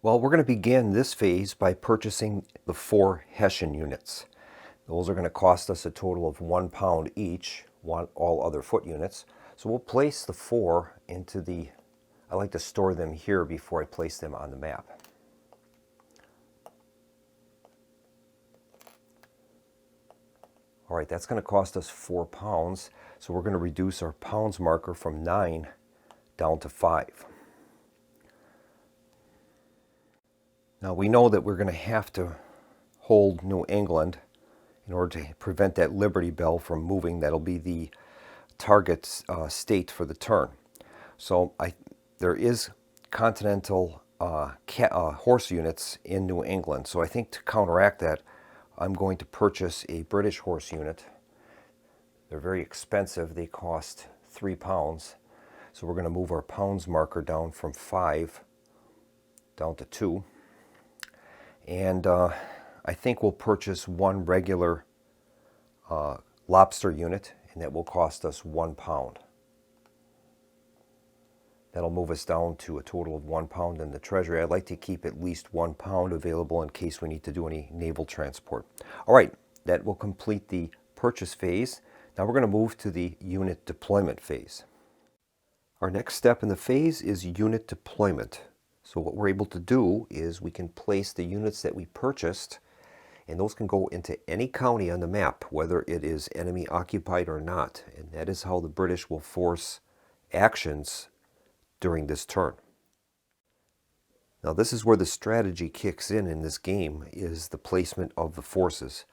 A: Well, we're going to begin this phase by purchasing the 4 Hessian units. Those are going to cost us a total of £1 each, all other foot units. So we'll place the 4 into the, I like to store them here before I place them on the map. All right, that's going to cost us £4, so we're going to reduce our pounds marker from 9 down to 5. Now we know that we're going to have to hold New England in order to prevent that Liberty Bell from moving. That'll be the target state for the turn. So there is continental horse units in New England, so I think to counteract that, I'm going to purchase a British horse unit. They're very expensive. They cost £3. So we're going to move our pounds marker down from 5 down to 2. And I think we'll purchase 1 regular lobster unit, and that will cost us £1. That'll move us down to a total of £1 in the treasury. I'd like to keep at least £1 available in case we need to do any naval transport. All right, that will complete the purchase phase. Now we're going to move to the unit deployment phase. Our next step in the phase is unit deployment. So what we're able to do is we can place the units that we purchased, and those can go into any county on the map, whether it is enemy occupied or not. And that is how the British will force actions during this turn. Now this is where the strategy kicks in this game, is the placement of the forces.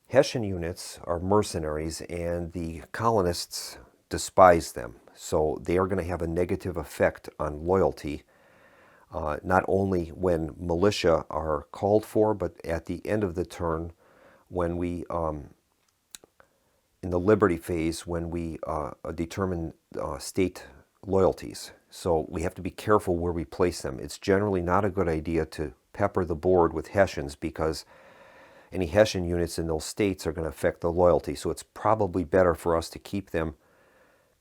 A: Hessian units are mercenaries, and the colonists despise them. So they are going to have a negative effect on loyalty, not only when militia are called for, but at the end of the turn when we, in the Liberty phase, when we determine state loyalties. So we have to be careful where we place them. It's generally not a good idea to pepper the board with Hessians, because any Hessian units in those states are going to affect the loyalty. So it's probably better for us to keep them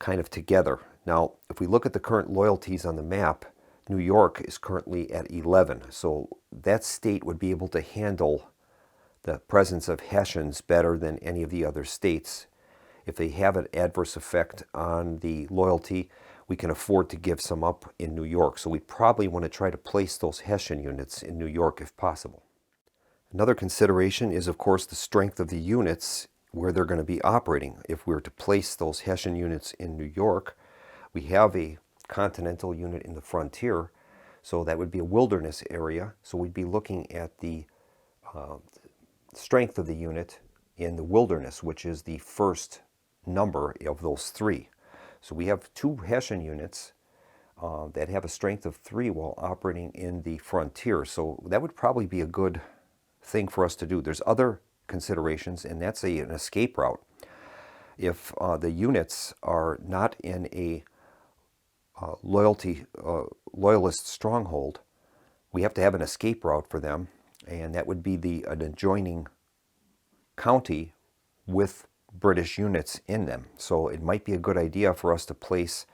A: kind of together. Now, if we look at the current loyalties on the map, New York is currently at 11. So that state would be able to handle the presence of Hessians better than any of the other states. If they have an adverse effect on the loyalty, we can afford to give some up in New York. So we probably want to try to place those Hessian units in New York if possible. Another consideration is, of course, the strength of the units where they're going to be operating. If we were to place those Hessian units in New York, we have a continental unit in the frontier, so that would be a wilderness area. So we'd be looking at the strength of the unit in the wilderness, which is the first number of those three. So we have two Hessian units that have a strength of 3 while operating in the frontier. So that would probably be a good thing for us to do. There's other considerations, and that's an escape route. If the units are not in a loyalist stronghold, we have to have an escape route for them, and that would be an adjoining county with British units in them. So it might be a good idea for us to place,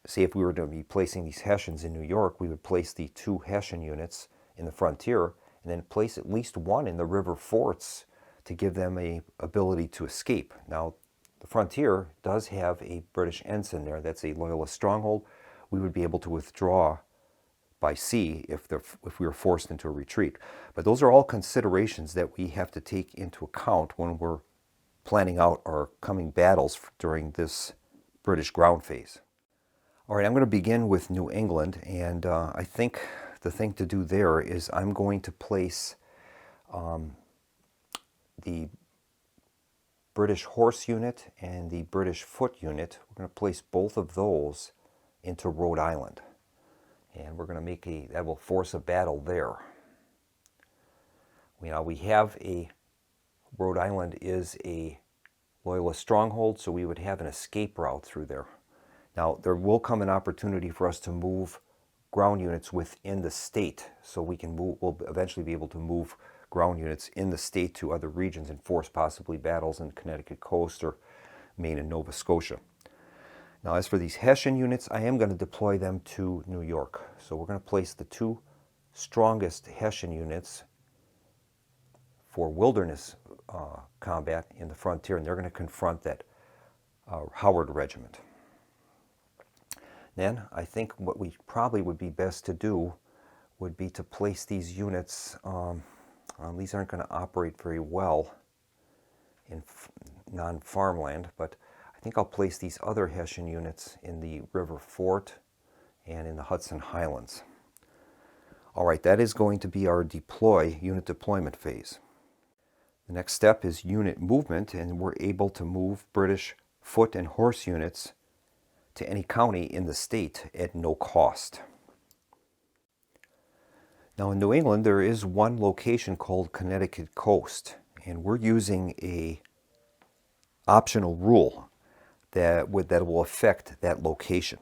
A: say if we were to be placing these Hessians in New York, we would place the 2 Hessian units in the frontier and then place at least one in the river forts to give them a ability to escape. Now, the frontier does have a British ensign there. That's a loyalist stronghold. We would be able to withdraw by sea if we were forced into a retreat. But those are all considerations that we have to take into account when we're planning out our coming battles during this British ground phase. All right, I'm going to begin with New England, and I think the thing to do there is I'm going to place the British horse unit and the British foot unit. We're going to place both of those into Rhode Island. And we're going to that will force a battle there. We have Rhode Island is a loyalist stronghold, so we would have an escape route through there. Now, there will come an opportunity for us to move ground units within the state, so we'll eventually be able to move ground units in the state to other regions and force possibly battles in Connecticut coast or Maine and Nova Scotia. Now, as for these Hessian units, I am going to deploy them to New York. So we're going to place the 2 strongest Hessian units for wilderness combat in the frontier, and they're going to confront that Howard regiment. Then, I think what we probably would be best to do would be to place these units, these aren't going to operate very well in non-farmland, but I think I'll place these other Hessian units in the river fort and in the Hudson Highlands. All right, that is going to be our unit deployment phase. The next step is unit movement, and we're able to move British foot and horse units to any county in the state at no cost. Now, in New England, there is one location called Connecticut Coast, and we're using a optional rule that will affect that location.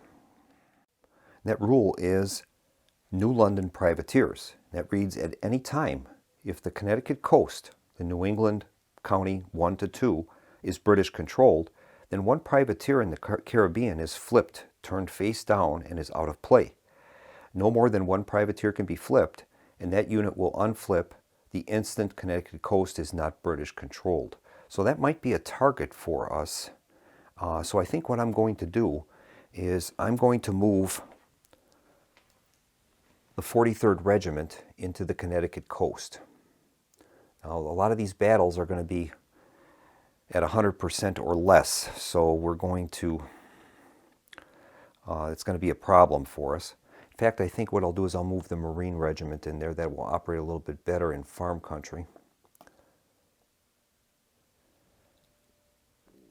A: That rule is New London privateers. That reads, at any time, if the Connecticut coast, the New England County 1 to 2, is British controlled, then one privateer in the Caribbean is flipped, turned face down, and is out of play. No more than one privateer can be flipped, and that unit will unflip the instant Connecticut coast is not British controlled. So that might be a target for us. So I think what I'm going to do is I'm going to move the 43rd Regiment into the Connecticut coast. Now, a lot of these battles are going to be at 100% or less, so we're going to, it's going to be a problem for us. In fact, I think what I'll do is I'll move the Marine Regiment in there. That will operate a little bit better in farm country.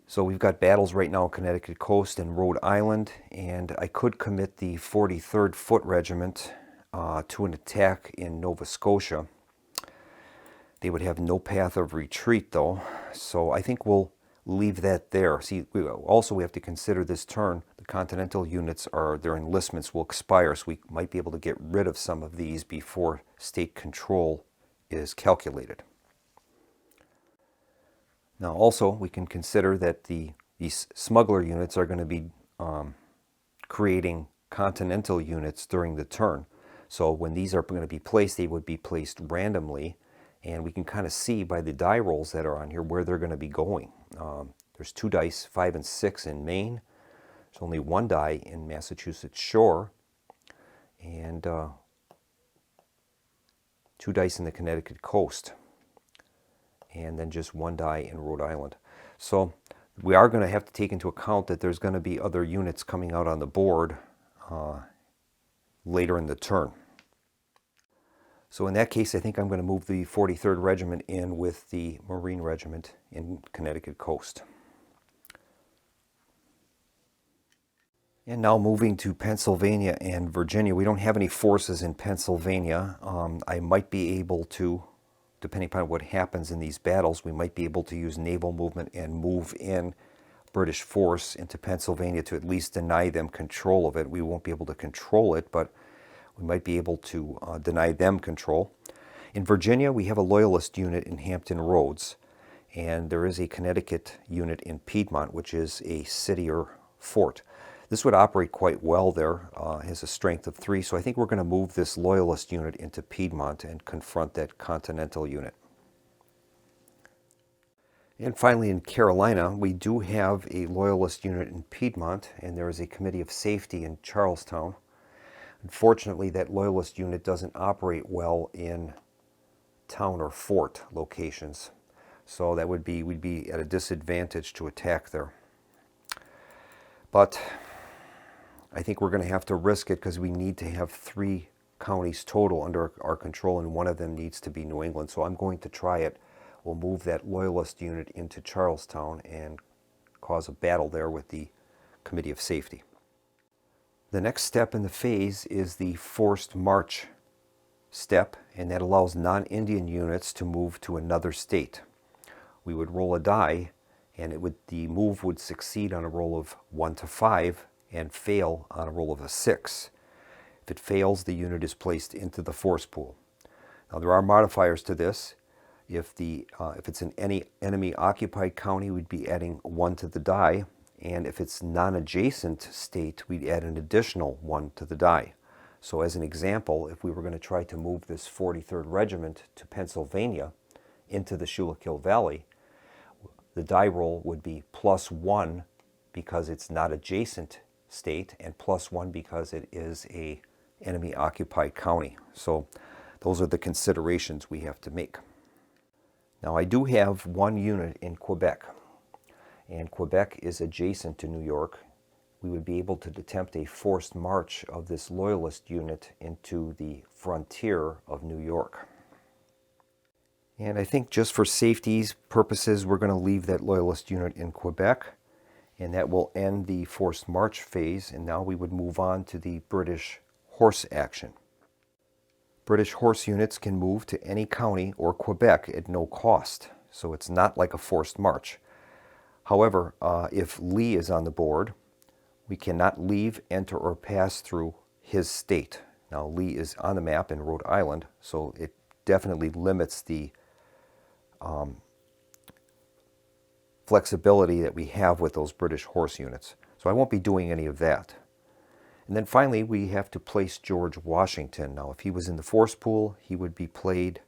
A: So we've got battles right now in Connecticut coast and Rhode Island, and I could commit the 43rd Foot Regiment to an attack in Nova Scotia. They would have no path of retreat, though, so I think we'll leave that there. See, we have to consider this turn. The Continental units, their enlistments will expire, so we might be able to get rid of some of these before state control is calculated. Now, also, we can consider that these smuggler units are going to be creating Continental units during the turn. So when these are going to be placed, they would be placed randomly, and we can kind of see by the die rolls that are on here where they're going to be going. There's 2 dice, 5 and 6 in Maine. There's only 1 die in Massachusetts Shore, and 2 dice in the Connecticut coast, and then just 1 die in Rhode Island. So we are going to have to take into account that there's going to be other units coming out on the board later in the turn. So in that case, I think I'm going to move the 43rd Regiment in with the Marine Regiment in Connecticut coast. And now moving to Pennsylvania and Virginia. We don't have any forces in Pennsylvania. I might be able to, depending upon what happens in these battles, we might be able to use naval movement and move in British force into Pennsylvania to at least deny them control of it. We won't be able to control it, but we might be able to deny them control. In Virginia, we have a Loyalist unit in Hampton Roads, and there is a Connecticut unit in Piedmont, which is a city or fort. This would operate quite well there, has a strength of 3, so I think we're going to move this Loyalist unit into Piedmont and confront that Continental unit. And finally in Carolina, we do have a Loyalist unit in Piedmont, and there is a Committee of Safety in Charlestown. Unfortunately, that Loyalist unit doesn't operate well in town or fort locations, so that would be, we'd be at a disadvantage to attack there. But I think we're going to have to risk it because we need to have 3 counties total under our control, and one of them needs to be New England. So I'm going to try it. We'll move that Loyalist unit into Charlestown and cause a battle there with the Committee of Safety. The next step in the phase is the forced march step, and that allows non-Indian units to move to another state. We would roll a die, and the move would succeed on a roll of 1 to 5 and fail on a roll of a 6. If it fails, the unit is placed into the force pool. Now there are modifiers to this. If it's in any enemy occupied county, we'd be adding 1 to the die. And if it's non-adjacent state, we'd add an additional 1 to the die. So as an example, if we were going to try to move this 43rd Regiment to Pennsylvania into the Schuylkill Valley, the die roll would be +1 because it's not adjacent state, and +1 because it is a enemy occupied county. So those are the considerations we have to make. Now I do have 1 unit in Quebec, and Quebec is adjacent to New York. We would be able to attempt a forced march of this Loyalist unit into the frontier of New York. And I think just for safety's purposes, we're going to leave that Loyalist unit in Quebec, and that will end the forced march phase, and now we would move on to the British horse action. British horse units can move to any county or Quebec at no cost, so it's not like a forced march. However, if Lee is on the board, we cannot leave, enter, or pass through his state. Now, Lee is on the map in Rhode Island, so it definitely limits the flexibility that we have with those British horse units. So I won't be doing any of that. And then finally, we have to place George Washington. Now, if he was in the force pool, he would be played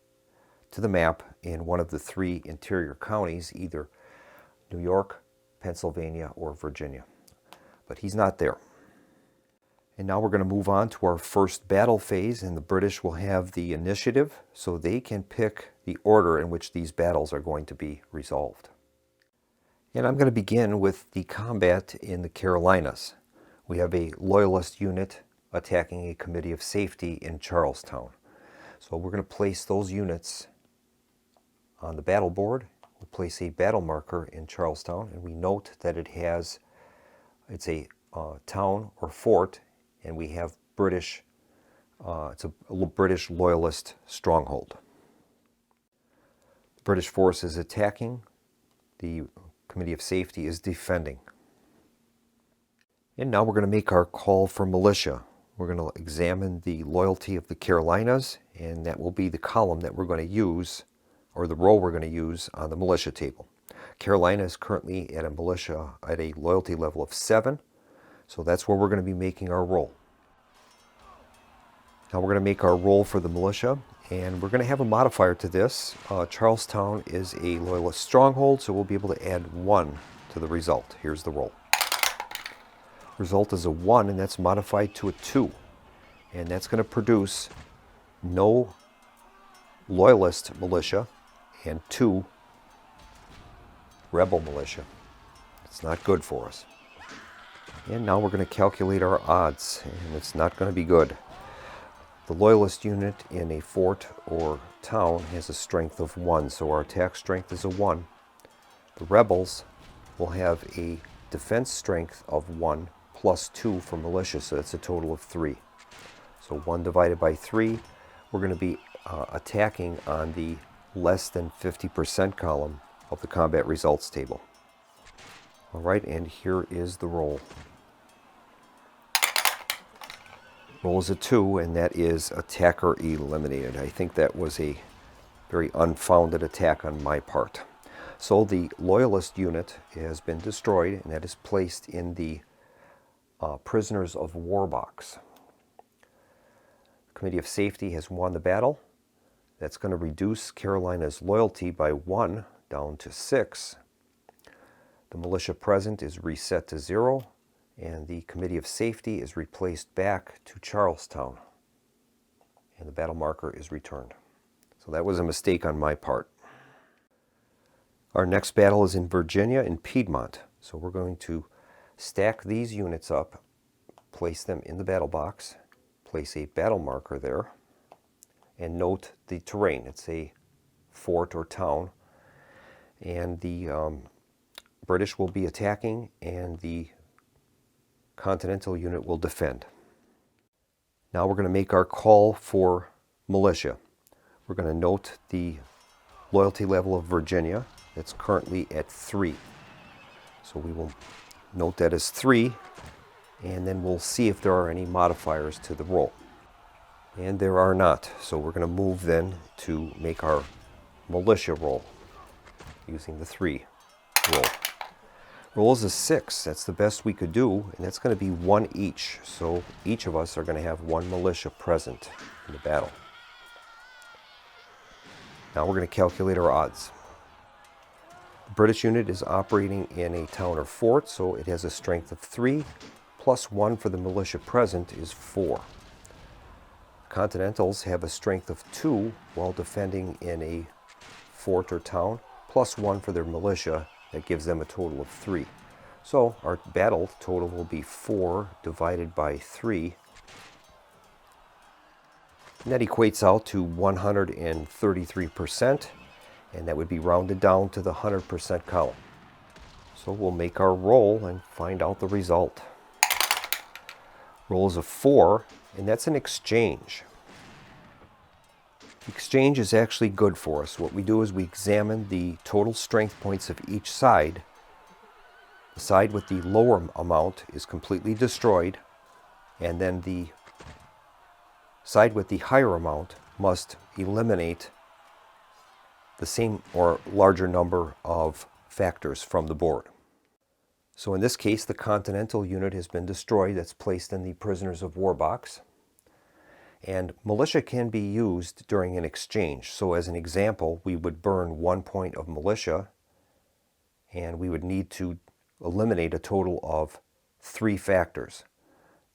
A: to the map in one of the 3 interior counties, either New York, Pennsylvania, or Virginia. But he's not there. And now we're going to move on to our first battle phase, and the British will have the initiative, so they can pick the order in which these battles are going to be resolved. And I'm going to begin with the combat in the Carolinas. We have a Loyalist unit attacking a Committee of Safety in Charlestown. So we're going to place those units on the battle board. We'll place a battle marker in Charlestown, and we note that it's a town or fort, and we have British, it's a British Loyalist stronghold. The British force is attacking, the Committee of Safety is defending. And now we're going to make our call for militia. We're going to examine the loyalty of the Carolinas, and that will be the column that we're going to use, or the row we're going to use on the militia table. Carolina is currently at a loyalty level of 7, so that's where we're going to be making our roll. Now we're going to make our roll for the militia, and we're going to have a modifier to this. Charlestown is a Loyalist stronghold, so we'll be able to add 1 to the result. Here's the roll. Result is a 1, and that's modified to a 2. And that's going to produce no Loyalist militia and 2 rebel militia. It's not good for us. And now we're going to calculate our odds, and it's not going to be good. The Loyalist unit in a fort or town has a strength of 1, so our attack strength is a 1. The Rebels will have a defense strength of 1 plus 2 for militia, so that's a total of 3. So 1 divided by 3, we're going to be attacking on the less than 50% column of the combat results table. All right, and here is the roll. Roll is a 2, and that is attacker eliminated. I think that was a very unfounded attack on my part. So the Loyalist unit has been destroyed, and that is placed in the prisoners of war box. The Committee of Safety has won the battle. That's going to reduce Carolina's loyalty by 1 down to 6. The militia present is reset to 0, and the Committee of Safety is replaced back to Charlestown, and the battle marker is returned. So that was a mistake on my part. Our next battle is in Virginia in Piedmont. So we're going to stack these units up, place them in the battle box, place a battle marker there, and note the terrain. It's a fort or town, and the British will be attacking, and the Continental unit will defend. Now we're going to make our call for militia. We're going to note the loyalty level of Virginia. That's currently at 3. So we will note that as 3, and then we'll see if there are any modifiers to the roll. And there are not. So we're going to move then to make our militia roll using the 3 roll. Roll is a 6. That's the best we could do, and that's going to be 1 each. So each of us are going to have 1 militia present in the battle. Now we're going to calculate our odds. The British unit is operating in a town or fort, so it has a strength of 3, plus 1 for the militia present is 4. Continentals have a strength of 2 while defending in a fort or town, plus 1 for their militia. That gives them a total of 3. So our battle total will be 4 divided by 3. And that equates out to 133%, and that would be rounded down to the 100% column. So we'll make our roll and find out the result. Roll is a 4, and that's an exchange. Exchange is actually good for us. What we do is we examine the total strength points of each side. The side with the lower amount is completely destroyed, and then the side with the higher amount must eliminate the same or larger number of factors from the board. So in this case, the Continental unit has been destroyed. That's placed in the prisoners of war box. And militia can be used during an exchange. So as an example, we would burn 1 point of militia, and we would need to eliminate a total of 3 factors.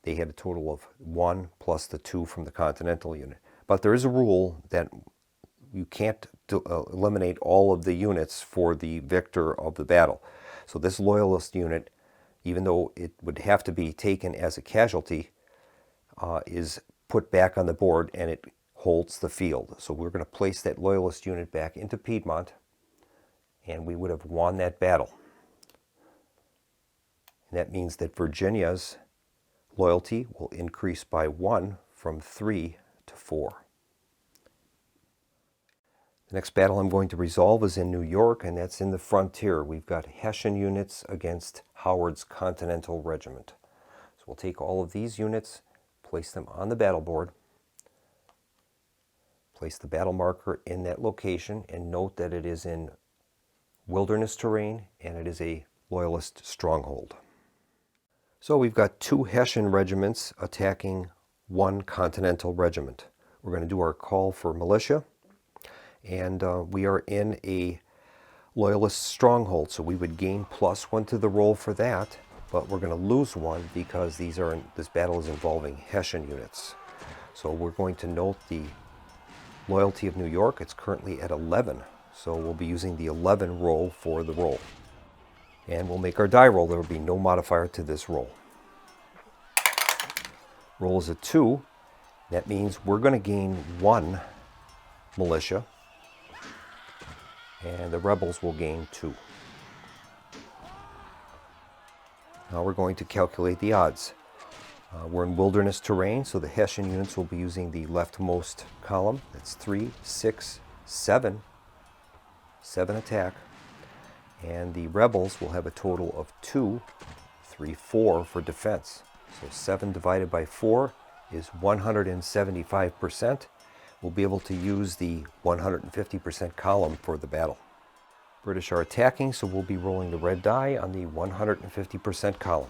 A: They had a total of 1 plus the 2 from the Continental unit. But there is a rule that you can't eliminate all of the units for the victor of the battle. So this Loyalist unit, even though it would have to be taken as a casualty, is put back on the board, and it holds the field. So we're going to place that Loyalist unit back into Piedmont, and we would have won that battle. And that means that Virginia's loyalty will increase by 1 from 3 to 4. The next battle I'm going to resolve is in New York, and that's in the frontier. We've got Hessian units against Howard's Continental Regiment. So we'll take all of these units, place them on the battle board, place the battle marker in that location, and note that it is in wilderness terrain and it is a Loyalist stronghold. So we've got 2 Hessian regiments attacking 1 Continental regiment. We're going to do our call for militia, and we are in a Loyalist stronghold, so we would gain +1 to the roll for that. But we're going to lose 1 because this battle is involving Hessian units. So we're going to note the loyalty of New York. It's currently at 11. So we'll be using the 11 roll for the roll. And we'll make our die roll. There will be no modifier to this roll. Roll is a 2, That means we're going to gain 1 militia, and the rebels will gain 2. Now we're going to calculate the odds. We're in wilderness terrain, so the Hessian units will be using the leftmost column. That's 3, 6, 7. 7 attack. And the rebels will have a total of 2, 3, 4 for defense. So 7 divided by 4 is 175%. We'll be able to use the 150% column for the battle. British are attacking, so we'll be rolling the red die on the 150% column.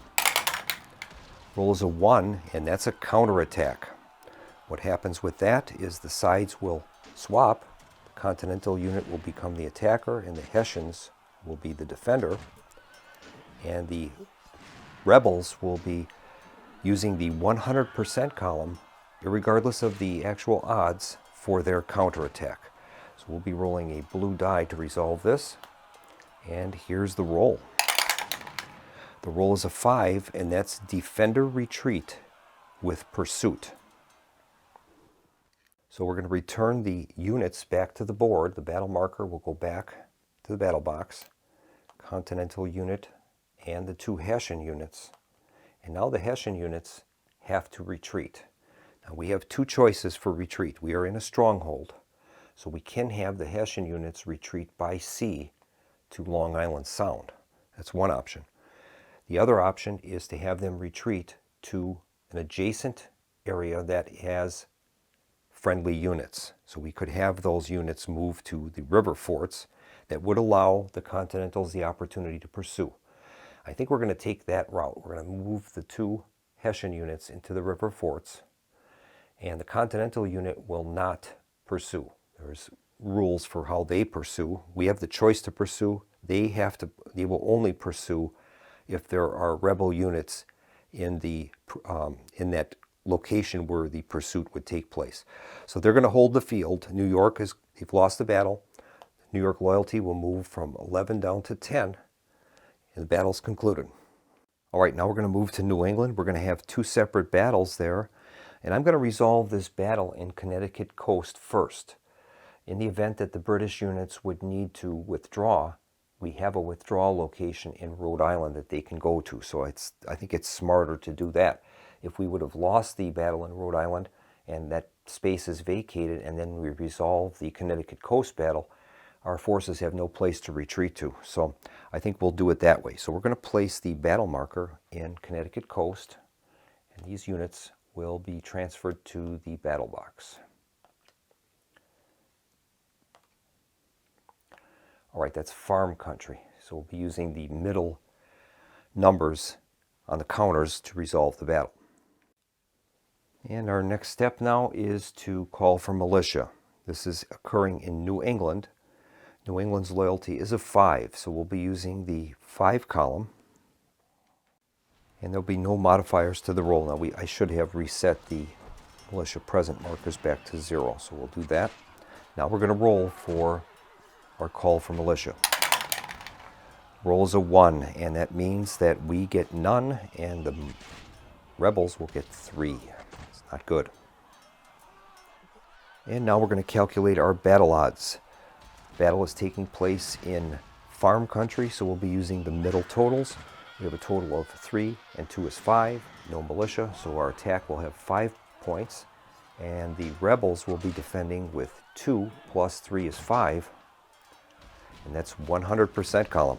A: Roll is a 1, and that's a counterattack. What happens with that is the sides will swap. The Continental unit will become the attacker, and the Hessians will be the defender. And the rebels will be using the 100% column, irregardless of the actual odds, for their counterattack. So we'll be rolling a blue die to resolve this. And here's the roll. The roll is a 5, and that's defender retreat with pursuit. So we're going to return the units back to the board. The battle marker will go back to the battle box. Continental unit and the 2 Hessian units. And now the Hessian units have to retreat. Now we have 2 choices for retreat. We are in a stronghold, so we can have the Hessian units retreat by sea to Long Island Sound. That's one option. The other option is to have them retreat to an adjacent area that has friendly units. So we could have those units move to the river forts that would allow the Continentals the opportunity to pursue. I think we're going to take that route. We're going to move the 2 Hessian units into the river forts, and the Continental unit will not pursue. There's rules for how they pursue. We have the choice to pursue. They will only pursue if there are rebel units in that location where the pursuit would take place. So they're going to hold the field. New York they've lost the battle. New York loyalty will move from 11 down to 10, and the battle's concluded. All right, now we're going to move to New England. We're going to have 2 separate battles there, and I'm going to resolve this battle in Connecticut coast first. In the event that the British units would need to withdraw, we have a withdrawal location in Rhode Island that they can go to. So I think it's smarter to do that. If we would have lost the battle in Rhode Island and that space is vacated and then we resolve the Connecticut coast battle, our forces have no place to retreat to. So I think we'll do it that way. So we're going to place the battle marker in Connecticut coast, and these units will be transferred to the battle box. All right, that's farm country. So we'll be using the middle numbers on the counters to resolve the battle. And our next step now is to call for militia. This is occurring in New England. New England's loyalty is a 5, so we'll be using the 5 column. And there'll be no modifiers to the roll. Now I should have reset the militia present markers back to 0, so we'll do that. Now we're going to roll for our call for militia. Roll is a 1, and that means that we get none, and the rebels will get 3. It's not good. And now we're going to calculate our battle odds. Battle is taking place in farm country, so we'll be using the middle totals. We have a total of 3, and 2 is 5. No militia, so our attack will have 5 points. And the rebels will be defending with 2 plus 3 is 5. And that's 100% column.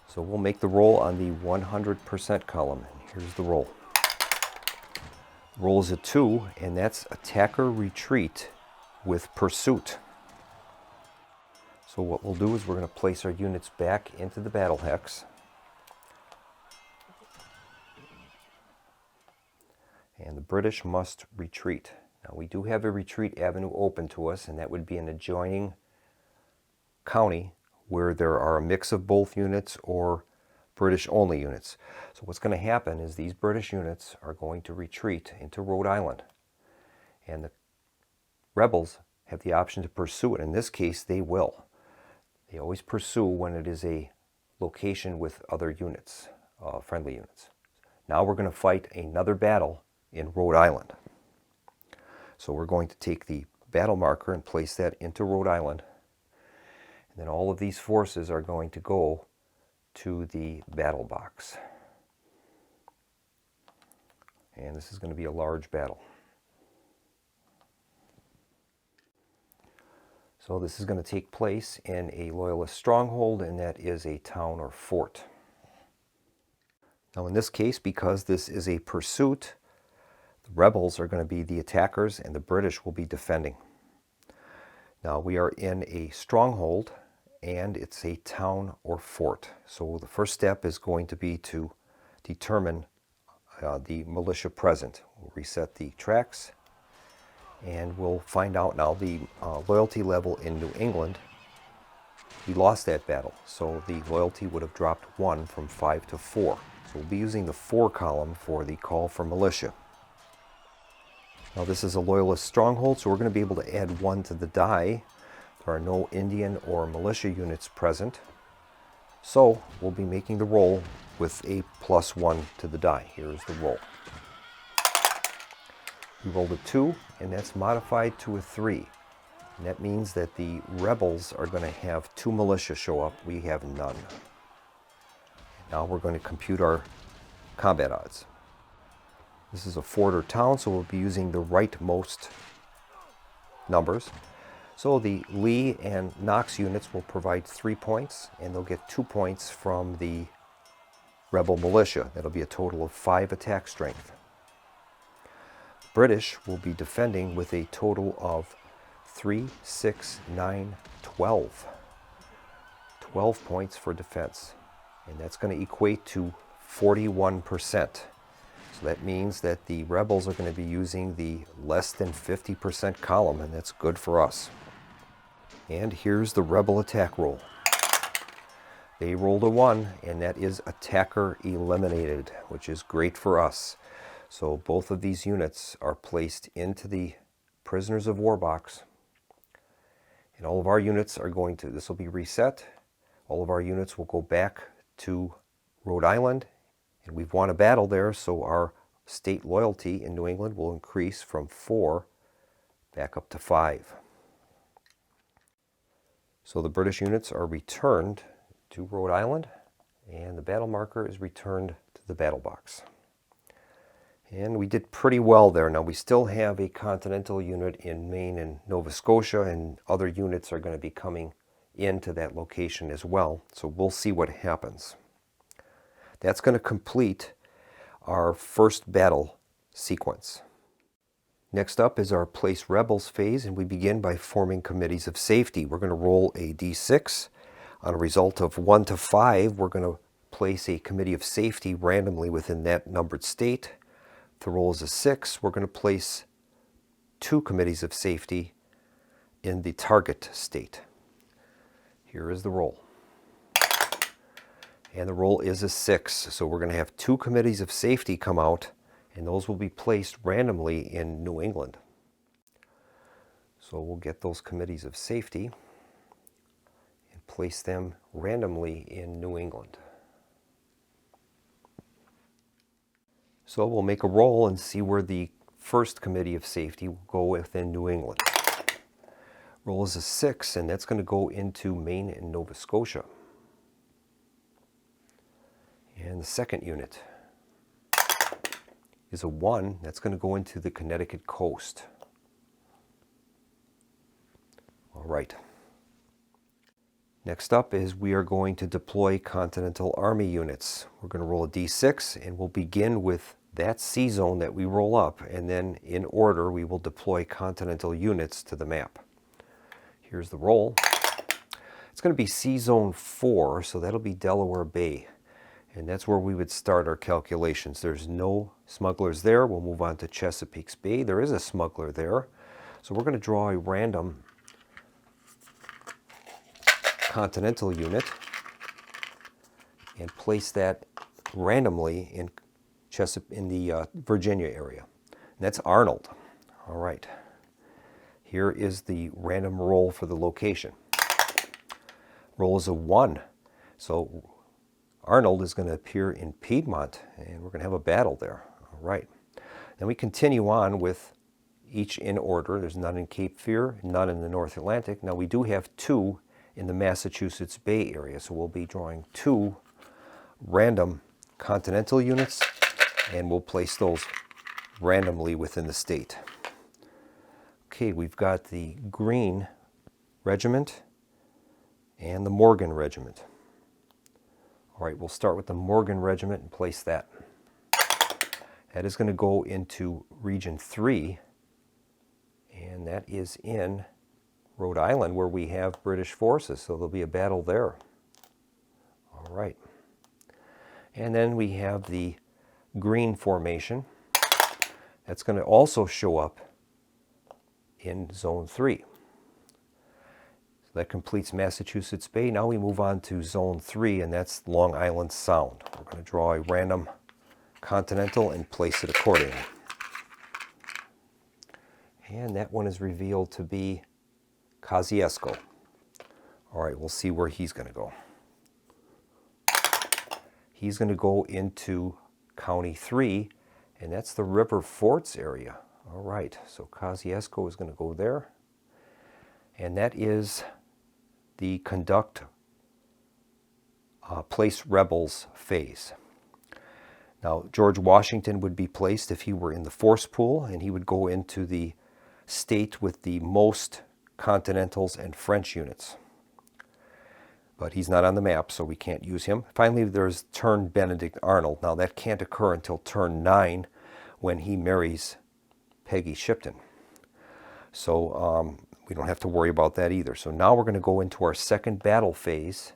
A: So we'll make the roll on the 100% column. And here's the roll. Roll is a 2, and that's attacker retreat with pursuit. So what we'll do is we're going to place our units back into the battle hex. And the British must retreat. Now we do have a retreat avenue open to us, and that would be an adjoining county where there are a mix of both units or British only units. So what's going to happen is these British units are going to retreat into Rhode Island, and the rebels have the option to pursue it. In this case, they will. They always pursue when it is a location with other units, friendly units. Now we're going to fight another battle in Rhode Island. So we're going to take the battle marker and place that into Rhode Island. And then all of these forces are going to go to the battle box. And this is going to be a large battle. So this is going to take place in a Loyalist stronghold, and that is a town or fort. Now in this case, because this is a pursuit, the rebels are going to be the attackers and the British will be defending. Now we are in a stronghold and it's a town or fort. So the first step is going to be to determine the militia present. We'll reset the tracks and we'll find out now the loyalty level in New England. We lost that battle, so the loyalty would have dropped 1 from 5 to 4. So we'll be using the 4 column for the call for militia. Now this is a Loyalist stronghold, so we're going to be able to add 1 to the die. There are no Indian or militia units present, so we'll be making the roll with a +1 to the die. Here's the roll. We rolled a 2, and that's modified to a 3. And that means that the rebels are going to have 2 militia show up. We have none. Now we're going to compute our combat odds. This is a fort or town, so we'll be using the rightmost numbers. So the Lee and Knox units will provide 3 points, and they'll get 2 points from the rebel militia. That'll be a total of 5 attack strength. British will be defending with a total of 3, 6, 9, 12. 12 points for defense. And that's going to equate to 41%. So that means that the rebels are going to be using the less than 50% column, and that's good for us. And here's the rebel attack roll. They rolled a 1, and that is attacker eliminated, which is great for us. So both of these units are placed into the prisoners of war box. And all of our units are going to, this will be reset. All of our units will go back to Rhode Island. And we've won a battle there, so our state loyalty in New England will increase from 4 back up to 5. So the British units are returned to Rhode Island, and the battle marker is returned to the battle box. And we did pretty well there. Now we still have a Continental unit in Maine and Nova Scotia, and other units are going to be coming into that location as well. So we'll see what happens. That's going to complete our first battle sequence. Next up is our Place Rebels phase, and we begin by forming committees of safety. We're going to roll a d6. On a result of 1 to 5, we're going to place a committee of safety randomly within that numbered state. If the roll is a 6, we're going to place 2 committees of safety in the target state. Here is the roll. And the roll is a 6, so we're going to have 2 committees of safety come out, and those will be placed randomly in New England. So we'll get those committees of safety and place them randomly in New England. So we'll make a roll and see where the first committee of safety will go within New England. Roll is a 6, and that's going to go into Maine and Nova Scotia. And the second unit is a 1. That's going to go into the Connecticut coast. All right. Next up is we are going to deploy Continental Army units. We're going to roll a d6, and we'll begin with that C zone that we roll up, and then in order we will deploy Continental units to the map. Here's the roll. It's going to be C zone 4, so that'll be Delaware Bay. And that's where we would start our calculations. There's no smugglers there. We'll move on to Chesapeake's Bay. There is a smuggler there. So we're going to draw a random Continental unit and place that randomly in the Virginia area. And that's Arnold. All right. Here is the random roll for the location. Roll is a 1. So Arnold is going to appear in Piedmont, and we're going to have a battle there. All right. Then we continue on with each in order. There's none in Cape Fear, none in the North Atlantic. Now we do have 2 in the Massachusetts Bay Area, so we'll be drawing 2 random continental units, and we'll place those randomly within the state. Okay, we've got the Green Regiment and the Morgan Regiment. All right, we'll start with the Morgan Regiment and place that. That is going to go into Region 3, and that is in Rhode Island, where we have British forces, so there'll be a battle there. All right. And then we have the Green Formation. That's going to also show up in Zone 3. So that completes Massachusetts Bay. Now we move on to Zone 3, and that's Long Island Sound. We're going to draw a random continental and place it accordingly. And that one is revealed to be Kosciuszko. All right, we'll see where he's going to go. He's going to go into County 3, and that's the River Forts area. All right, so Kosciuszko is going to go there. And that is the conduct place rebels phase. Now, George Washington would be placed if he were in the force pool, and he would go into the state with the most Continentals and French units. But he's not on the map, so we can't use him. Finally, there's turn Benedict Arnold. Now, that can't occur until turn 9, when he marries Peggy Shipton. So we don't have to worry about that either. So now we're going to go into our second battle phase,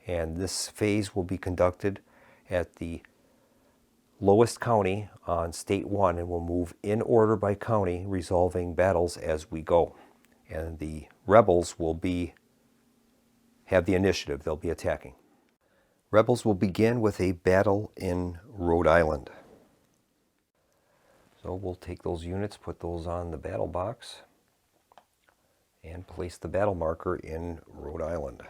A: and this phase will be conducted at the lowest county on State 1, and we'll move in order by county, resolving battles as we go. And the rebels will have the initiative. They'll be attacking. Rebels will begin with a battle in Rhode Island. So we'll take those units, put those on the battle box, and place the battle marker in Rhode Island.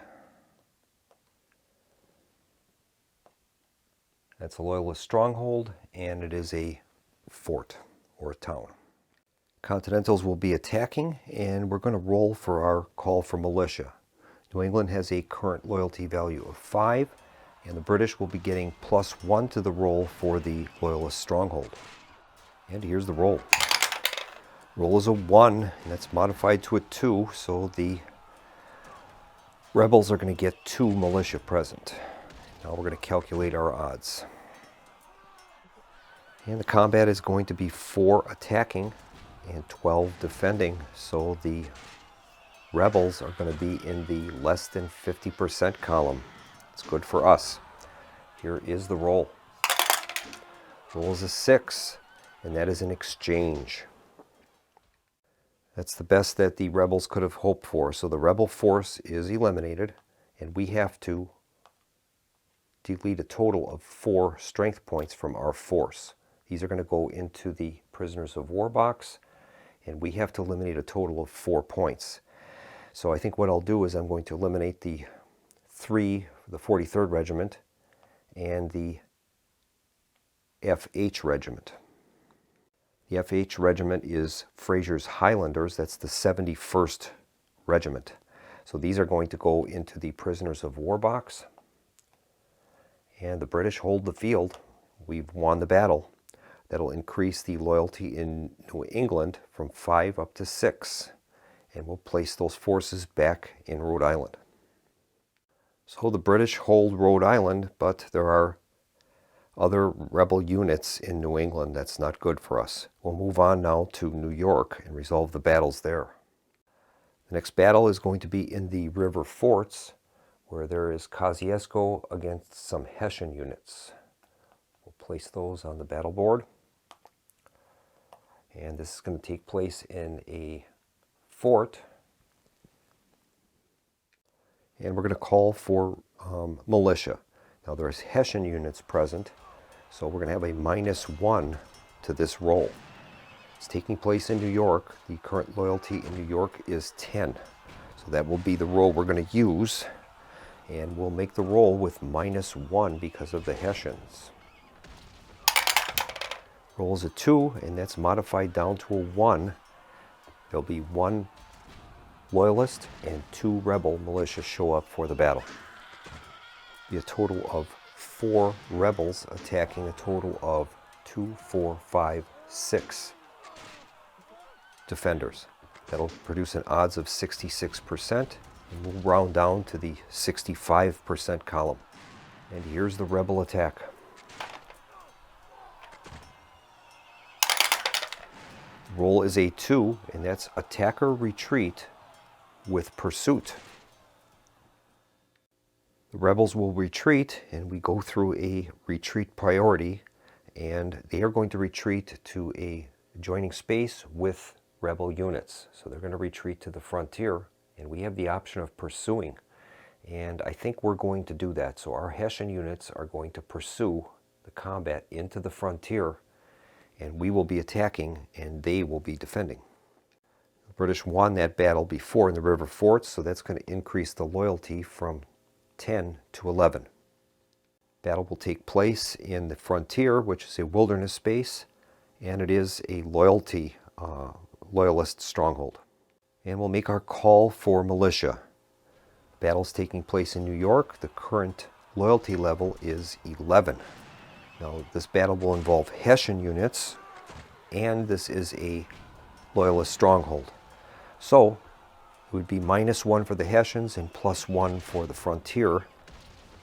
A: That's a Loyalist stronghold, and it is a fort or a town. Continentals will be attacking, and we're going to roll for our call for militia. New England has a current loyalty value of 5, and the British will be getting +1 to the roll for the Loyalist stronghold. And here's the roll. Roll is a 1, and that's modified to a 2, so the rebels are going to get 2 militia present. Now we're going to calculate our odds. And the combat is going to be 4 attacking and 12 defending, so the rebels are going to be in the less than 50% column. It's good for us. Here is the roll. Roll is a 6, and that is an exchange. That's the best that the rebels could have hoped for. So the rebel force is eliminated, and we have to delete a total of 4 strength points from our force. These are going to go into the prisoners of war box, and we have to eliminate a total of 4 points. So I think what I'll do is I'm going to eliminate the 3, the 43rd Regiment, and the FH Regiment. The FH Regiment is Fraser's Highlanders. That's the 71st Regiment. So these are going to go into the prisoners of war box. And the British hold the field. We've won the battle. That'll increase the loyalty in New England from 5 up to 6. And we'll place those forces back in Rhode Island. So the British hold Rhode Island, but there are other rebel units in New England. That's not good for us. We'll move on now to New York and resolve the battles there. The next battle is going to be in the River Forts, where there is Kosciuszko against some Hessian units. We'll place those on the battle board. And this is going to take place in a fort. And we're going to call for militia. Now there's Hessian units present, so we're going to have a -1 to this roll. It's taking place in New York. The current loyalty in New York is 10. So that will be the roll we're going to use. And we'll make the roll with -1 because of the Hessians. Roll is a 2, and that's modified down to a 1. there'll be 1 Loyalist and 2 Rebel militia show up for the battle. Be a total of 4 Rebels attacking a total of 2, 4, 5, 6 defenders. That'll produce an odds of 66%, and we'll round down to the 65% column. And here's the Rebel attack. Roll is a 2, and that's attacker retreat with pursuit. The Rebels will retreat, and we go through a retreat priority, and they are going to retreat to a adjoining space with Rebel units. So they're going to retreat to the frontier, and we have the option of pursuing. And I think we're going to do that. So our Hessian units are going to pursue the combat into the frontier, and we will be attacking, and they will be defending. The British won that battle before in the river forts, so that's going to increase the loyalty from 10 to 11. Battle will take place in the frontier, which is a wilderness space, and it is a loyalist stronghold. And we'll make our call for militia. Battle's taking place in New York. The current loyalty level is 11. Now, this battle will involve Hessian units, and this is a loyalist stronghold. So, it would be -1 for the Hessians and +1 for the frontier,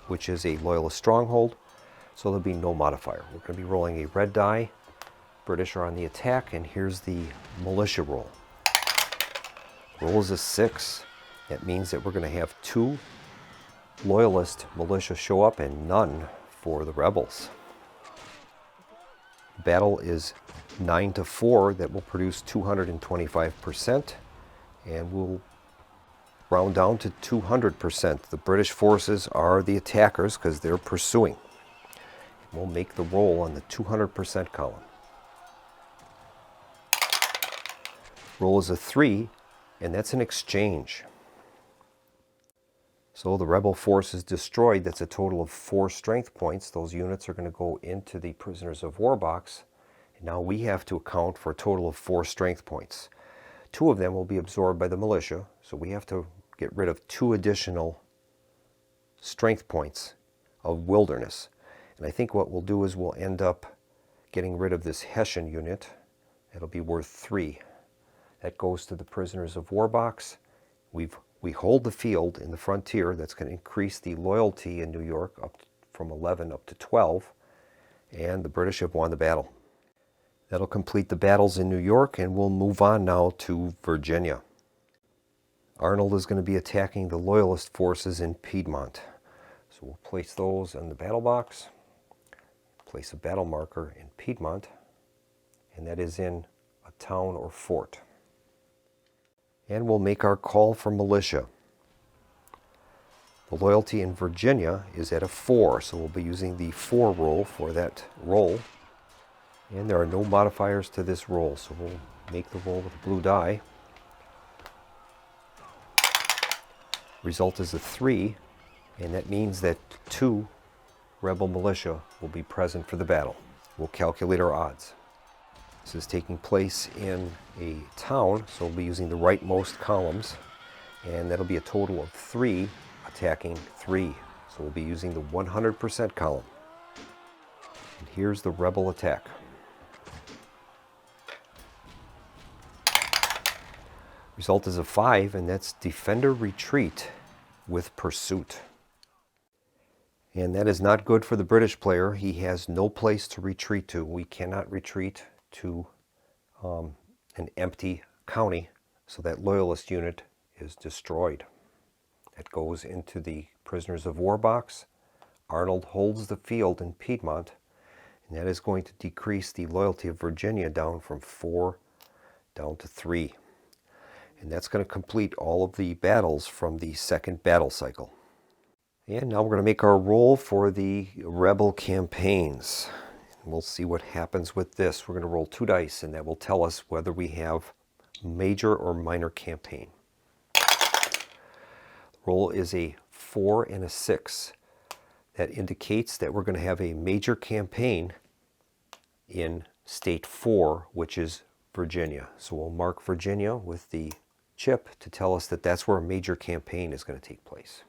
A: which is a loyalist stronghold. So there'll be no modifier. We're going to be rolling a red die. British are on the attack, and here's the militia roll. Roll is a 6. That means that we're going to have 2 loyalist militia show up and none for the rebels. Battle is 9 to 4. That will produce 225%, and we'll round down to 200%. The British forces are the attackers because they're pursuing. We'll make the roll on the 200% column. Roll is a 3, and that's an exchange. So the rebel force is destroyed. That's a total of 4 strength points. Those units are going to go into the prisoners of war box. And now we have to account for a total of 4 strength points. 2 of them will be absorbed by the militia, so we have to get rid of 2 additional strength points of wilderness. And I think what we'll do is we'll end up getting rid of this Hessian unit. It'll be worth 3. That goes to the prisoners of war box. We hold the field in the frontier. That's going to increase the loyalty in New York up from 11 up to 12. And the British have won the battle. That'll complete the battles in New York, and we'll move on now to Virginia. Arnold is going to be attacking the Loyalist forces in Piedmont. So we'll place those in the battle box. Place a battle marker in Piedmont, and that is in a town or fort. And we'll make our call for militia. The loyalty in Virginia is at a 4, so we'll be using the 4 roll for that roll. And there are no modifiers to this roll, so we'll make the roll with a blue die. Result is a 3, and that means that 2 rebel militia will be present for the battle. We'll calculate our odds. This is taking place in a town, so we'll be using the rightmost columns, and that'll be a total of 3 attacking 3. So we'll be using the 100% column. And here's the rebel attack. Result is a 5, and that's defender retreat with pursuit. And that is not good for the British player. He has no place to retreat to. We cannot retreat to an empty county, so that loyalist unit is destroyed. It goes into the prisoners of war box. Arnold holds the field in Piedmont, and that is going to decrease the loyalty of Virginia down from 4 down to 3. And that's going to complete all of the battles from the second battle cycle. And now we're going to make our roll for the rebel campaigns. We'll see what happens with this. We're going to roll 2 dice, and that will tell us whether we have major or minor campaign. Roll is a 4 and a 6. That indicates that we're going to have a major campaign in state 4, which is Virginia. So we'll mark Virginia with the chip to tell us that that's where a major campaign is going to take place.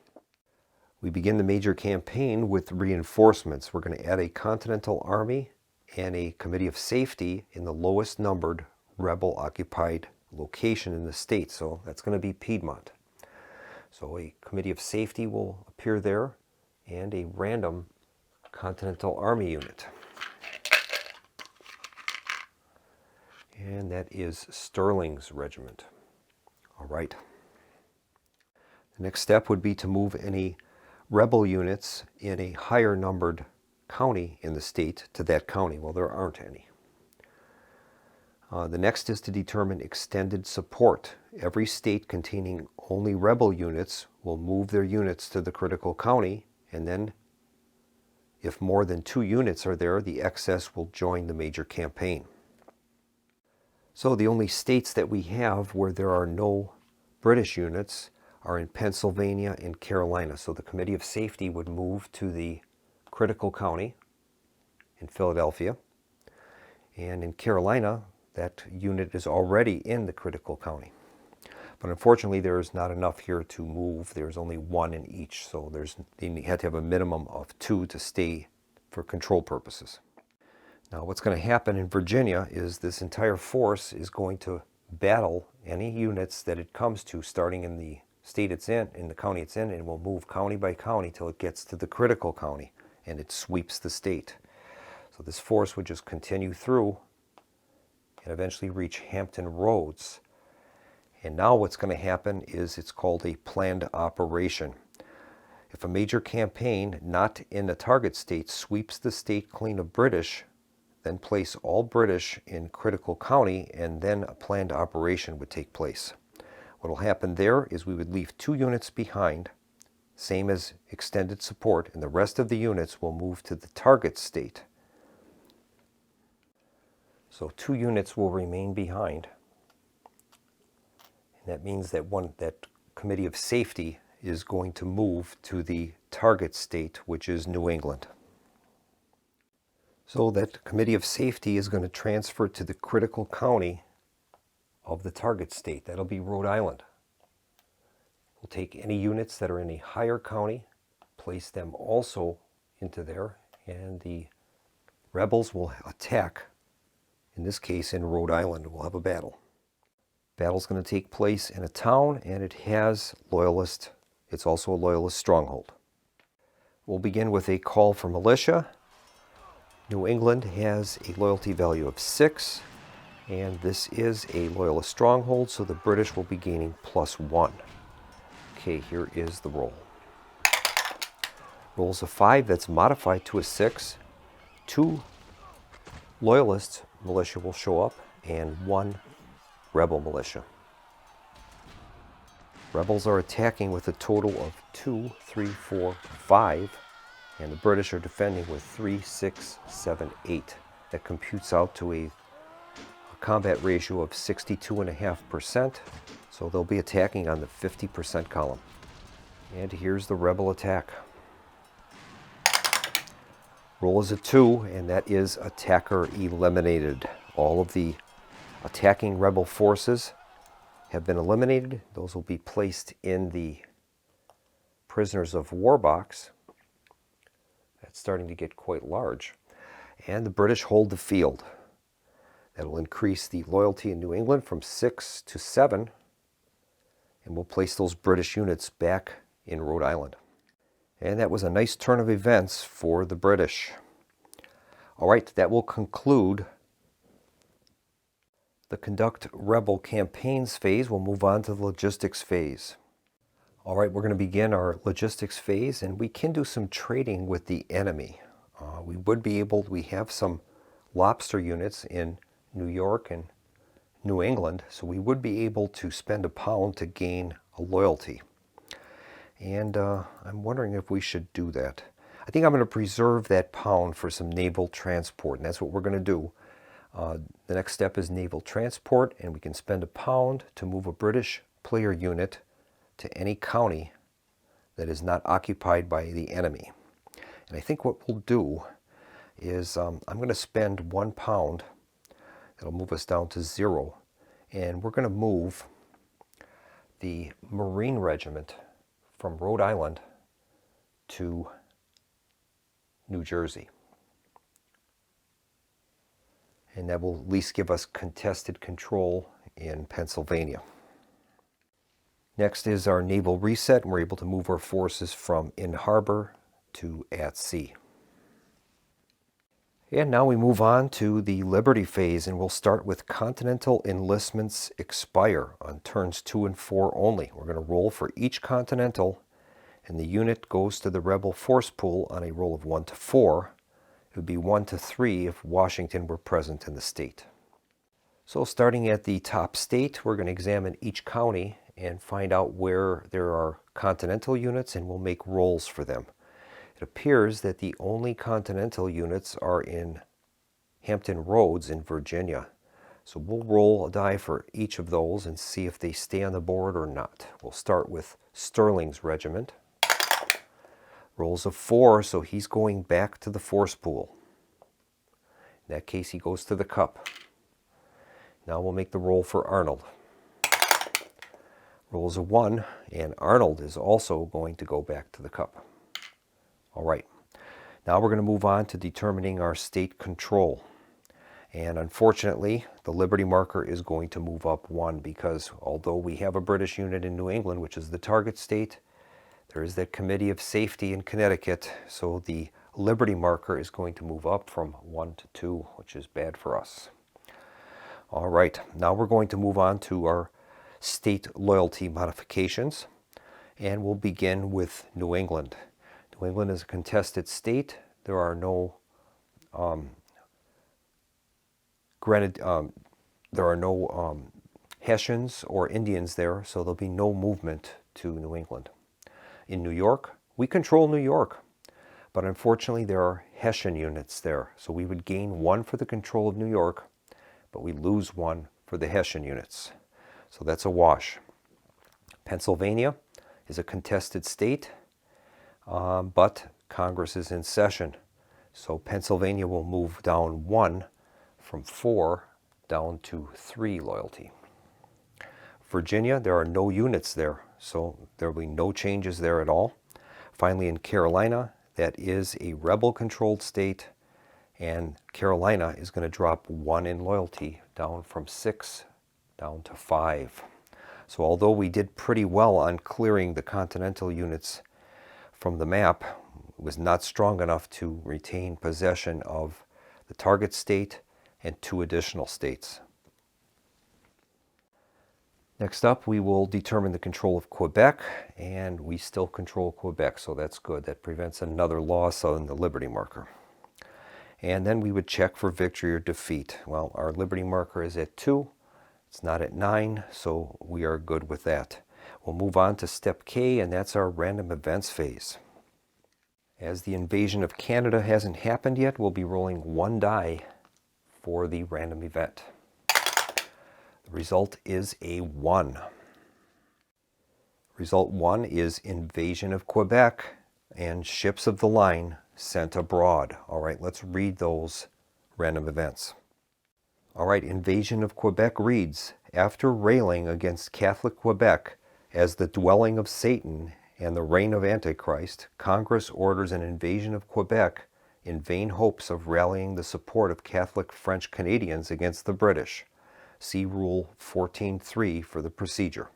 A: We begin the major campaign with reinforcements. We're going to add a Continental Army and a Committee of Safety in the lowest numbered rebel occupied location in the state. So that's going to be Piedmont. So a Committee of Safety will appear there and a random Continental Army unit. And that is Sterling's regiment. All right. The next step would be to move any rebel units in a higher numbered county in the state to that county. Well, there aren't any. The next is to determine extended support. Every state containing only rebel units will move their units to the critical county, and then if more than 2 units are there, the excess will join the major campaign. So the only states that we have where there are no British units are in Pennsylvania and Carolina. So the Committee of Safety would move to the critical county in Philadelphia. And in Carolina, that unit is already in the critical county. But unfortunately, there is not enough here to move. There's only 1 in each. So you had to have a minimum of 2 to stay for control purposes. Now what's going to happen in Virginia is this entire force is going to battle any units that it comes to, starting in the state it's in the county it's in, and will move county by county till it gets to the critical county and it sweeps the state. So this force would just continue through and eventually reach Hampton Roads. And now what's going to happen is it's called a planned operation. If a major campaign not in a target state sweeps the state clean of British, then place all British in critical county, and then a planned operation would take place. What will happen there is we would leave 2 units behind, same as extended support, and the rest of the units will move to the target state. So 2 units will remain behind. And that means that that Committee of Safety is going to move to the target state, which is New England. So that Committee of Safety is going to transfer to the critical county of the target state. That'll be Rhode Island. We'll take any units that are in a higher county, place them also into there, and the rebels will attack, in this case in Rhode Island. We'll have a battle. Battle's going to take place in a town, and it has loyalist. It's also a loyalist stronghold. We'll begin with a call for militia. New England has a loyalty value of 6, and this is a loyalist stronghold, so the British will be gaining +1. Okay, here is the roll. Rolls a 5, that's modified to a 6. 2 loyalist militia will show up, and 1 rebel militia. Rebels are attacking with a total of 2, 3, 4, 5. And the British are defending with 3, 6, 7, 8. That computes out to a combat ratio of 62.5%. So they'll be attacking on the 50% column. And here's the rebel attack. Roll is a 2, and that is attacker eliminated. All of the attacking rebel forces have been eliminated. Those will be placed in the prisoners of war box. That's starting to get quite large. And the British hold the field. That'll increase the loyalty in New England from 6 to 7. And we'll place those British units back in Rhode Island. And that was a nice turn of events for the British. All right, that will conclude the conduct rebel campaigns phase. We'll move on to the logistics phase. All right, we're going to begin our logistics phase, and we can do some trading with the enemy. We have some lobster units in New York and New England, so we would be able to spend £1 to gain a loyalty. And I'm wondering if we should do that. I think I'm going to preserve that £1 for some naval transport, and that's what we're going to do. The next step is naval transport, and we can spend £1 to move a British player unit to any county that is not occupied by the enemy. And I think what we'll do is I'm going to spend £1. It'll move us down to 0. And we're going to move the Marine Regiment from Rhode Island to New Jersey. And that will at least give us contested control in Pennsylvania. Next is our naval reset, and we're able to move our forces from in harbor to at sea. And now we move on to the Liberty phase, and we'll start with continental enlistments expire on turns 2 and 4 only. We're going to roll for each continental, and the unit goes to the rebel force pool on a roll of 1 to 4. It would be 1 to 3 if Washington were present in the state. So starting at the top state, we're going to examine each county and find out where there are continental units, and we'll make rolls for them. It appears that the only continental units are in Hampton Roads in Virginia. So we'll roll a die for each of those and see if they stay on the board or not. We'll start with Sterling's regiment. Rolls of 4, so he's going back to the force pool. In that case, he goes to the cup. Now we'll make the roll for Arnold. Rolls of 1, and Arnold is also going to go back to the cup. All right, now we're going to move on to determining our state control. And unfortunately, the Liberty marker is going to move up 1 because although we have a British unit in New England, which is the target state, there is that Committee of Safety in Connecticut, so the Liberty marker is going to move up from 1 to 2, which is bad for us. All right, now we're going to move on to our state loyalty modifications, and we'll begin with New England. New England is a contested state. There are no Hessians or Indians there, so there'll be no movement to New England. In New York, we control New York, but unfortunately there are Hessian units there, so we would gain 1 for the control of New York, but we lose 1 for the Hessian units. So that's a wash. Pennsylvania is a contested state. But Congress is in session, so Pennsylvania will move down 1 from 4 down to 3 loyalty. Virginia, there are no units there, so there will be no changes there at all. Finally, in Carolina, that is a rebel-controlled state, and Carolina is going to drop 1 in loyalty, down from 6 down to 5. So although we did pretty well on clearing the continental units from the map, it was not strong enough to retain possession of the target state and 2 additional states. Next up, we will determine the control of Quebec, and we still control Quebec, so that's good. That prevents another loss on the Liberty marker. And then we would check for victory or defeat. Well, our Liberty marker is at 2. It's not at 9, so we are good with that. We'll move on to step K, and that's our random events phase. As the invasion of Canada hasn't happened yet, we'll be rolling 1 die for the random event. The result is a 1. Result 1 is invasion of Quebec and ships of the line sent abroad. All right, let's read those random events. All right, invasion of Quebec reads, after railing against Catholic Quebec as the dwelling of Satan and the reign of Antichrist, Congress orders an invasion of Quebec in vain hopes of rallying the support of Catholic French Canadians against the British. See Rule 14.3 for the procedure.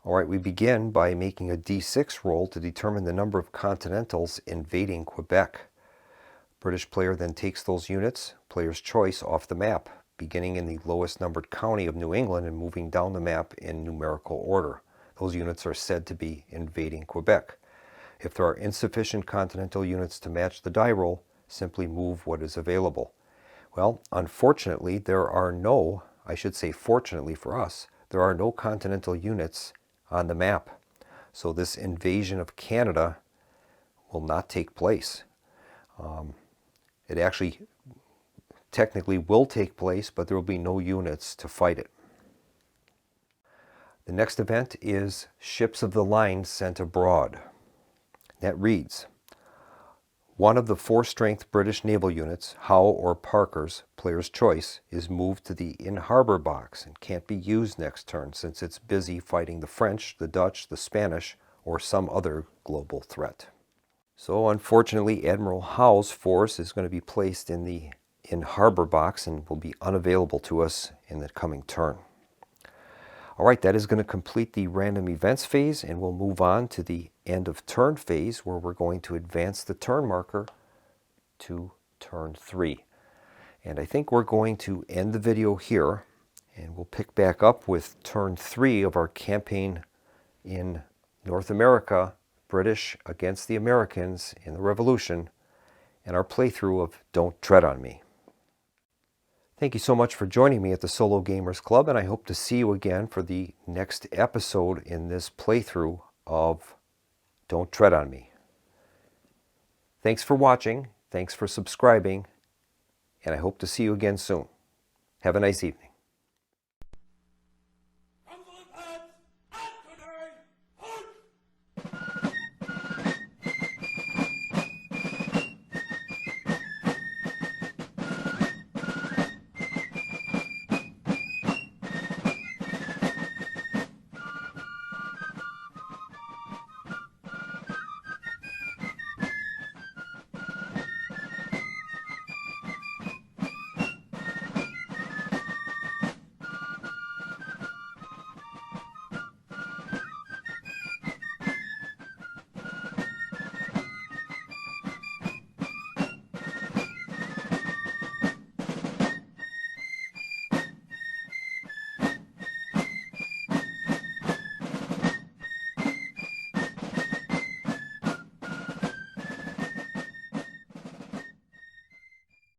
A: All right, we begin by making a D6 roll to determine the number of continentals invading Quebec. British player then takes those units, player's choice, off the map, beginning in the lowest numbered county of New England and moving down the map in numerical order. Those units are said to be invading Quebec. If there are insufficient continental units to match the die roll, simply move what is available. Well, unfortunately, there are no, I should say fortunately for us, there are no continental units on the map. So this invasion of Canada will not take place. It actually technically will take place, but there will be no units to fight it. The next event is ships of the line sent abroad. That reads, one of the 4-strength British naval units, Howe or Parker's, player's choice, is moved to the in-harbor box and can't be used next turn since it's busy fighting the French, the Dutch, the Spanish, or some other global threat. So unfortunately, Admiral Howe's force is going to be placed in the in-harbor box and will be unavailable to us in the coming turn. All right, that is going to complete the random events phase, and we'll move on to the end of turn phase where we're going to advance the turn marker to turn 3. And I think we're going to end the video here, and we'll pick back up with turn 3 of our campaign in North America, British against the Americans in the Revolution, and our playthrough of Don't Tread on Me. Thank you so much for joining me at the Solo Gamers Club, and I hope to see you again for the next episode in this playthrough of Don't Tread on Me. Thanks for watching, thanks for subscribing, and I hope to see you again soon. Have a nice evening.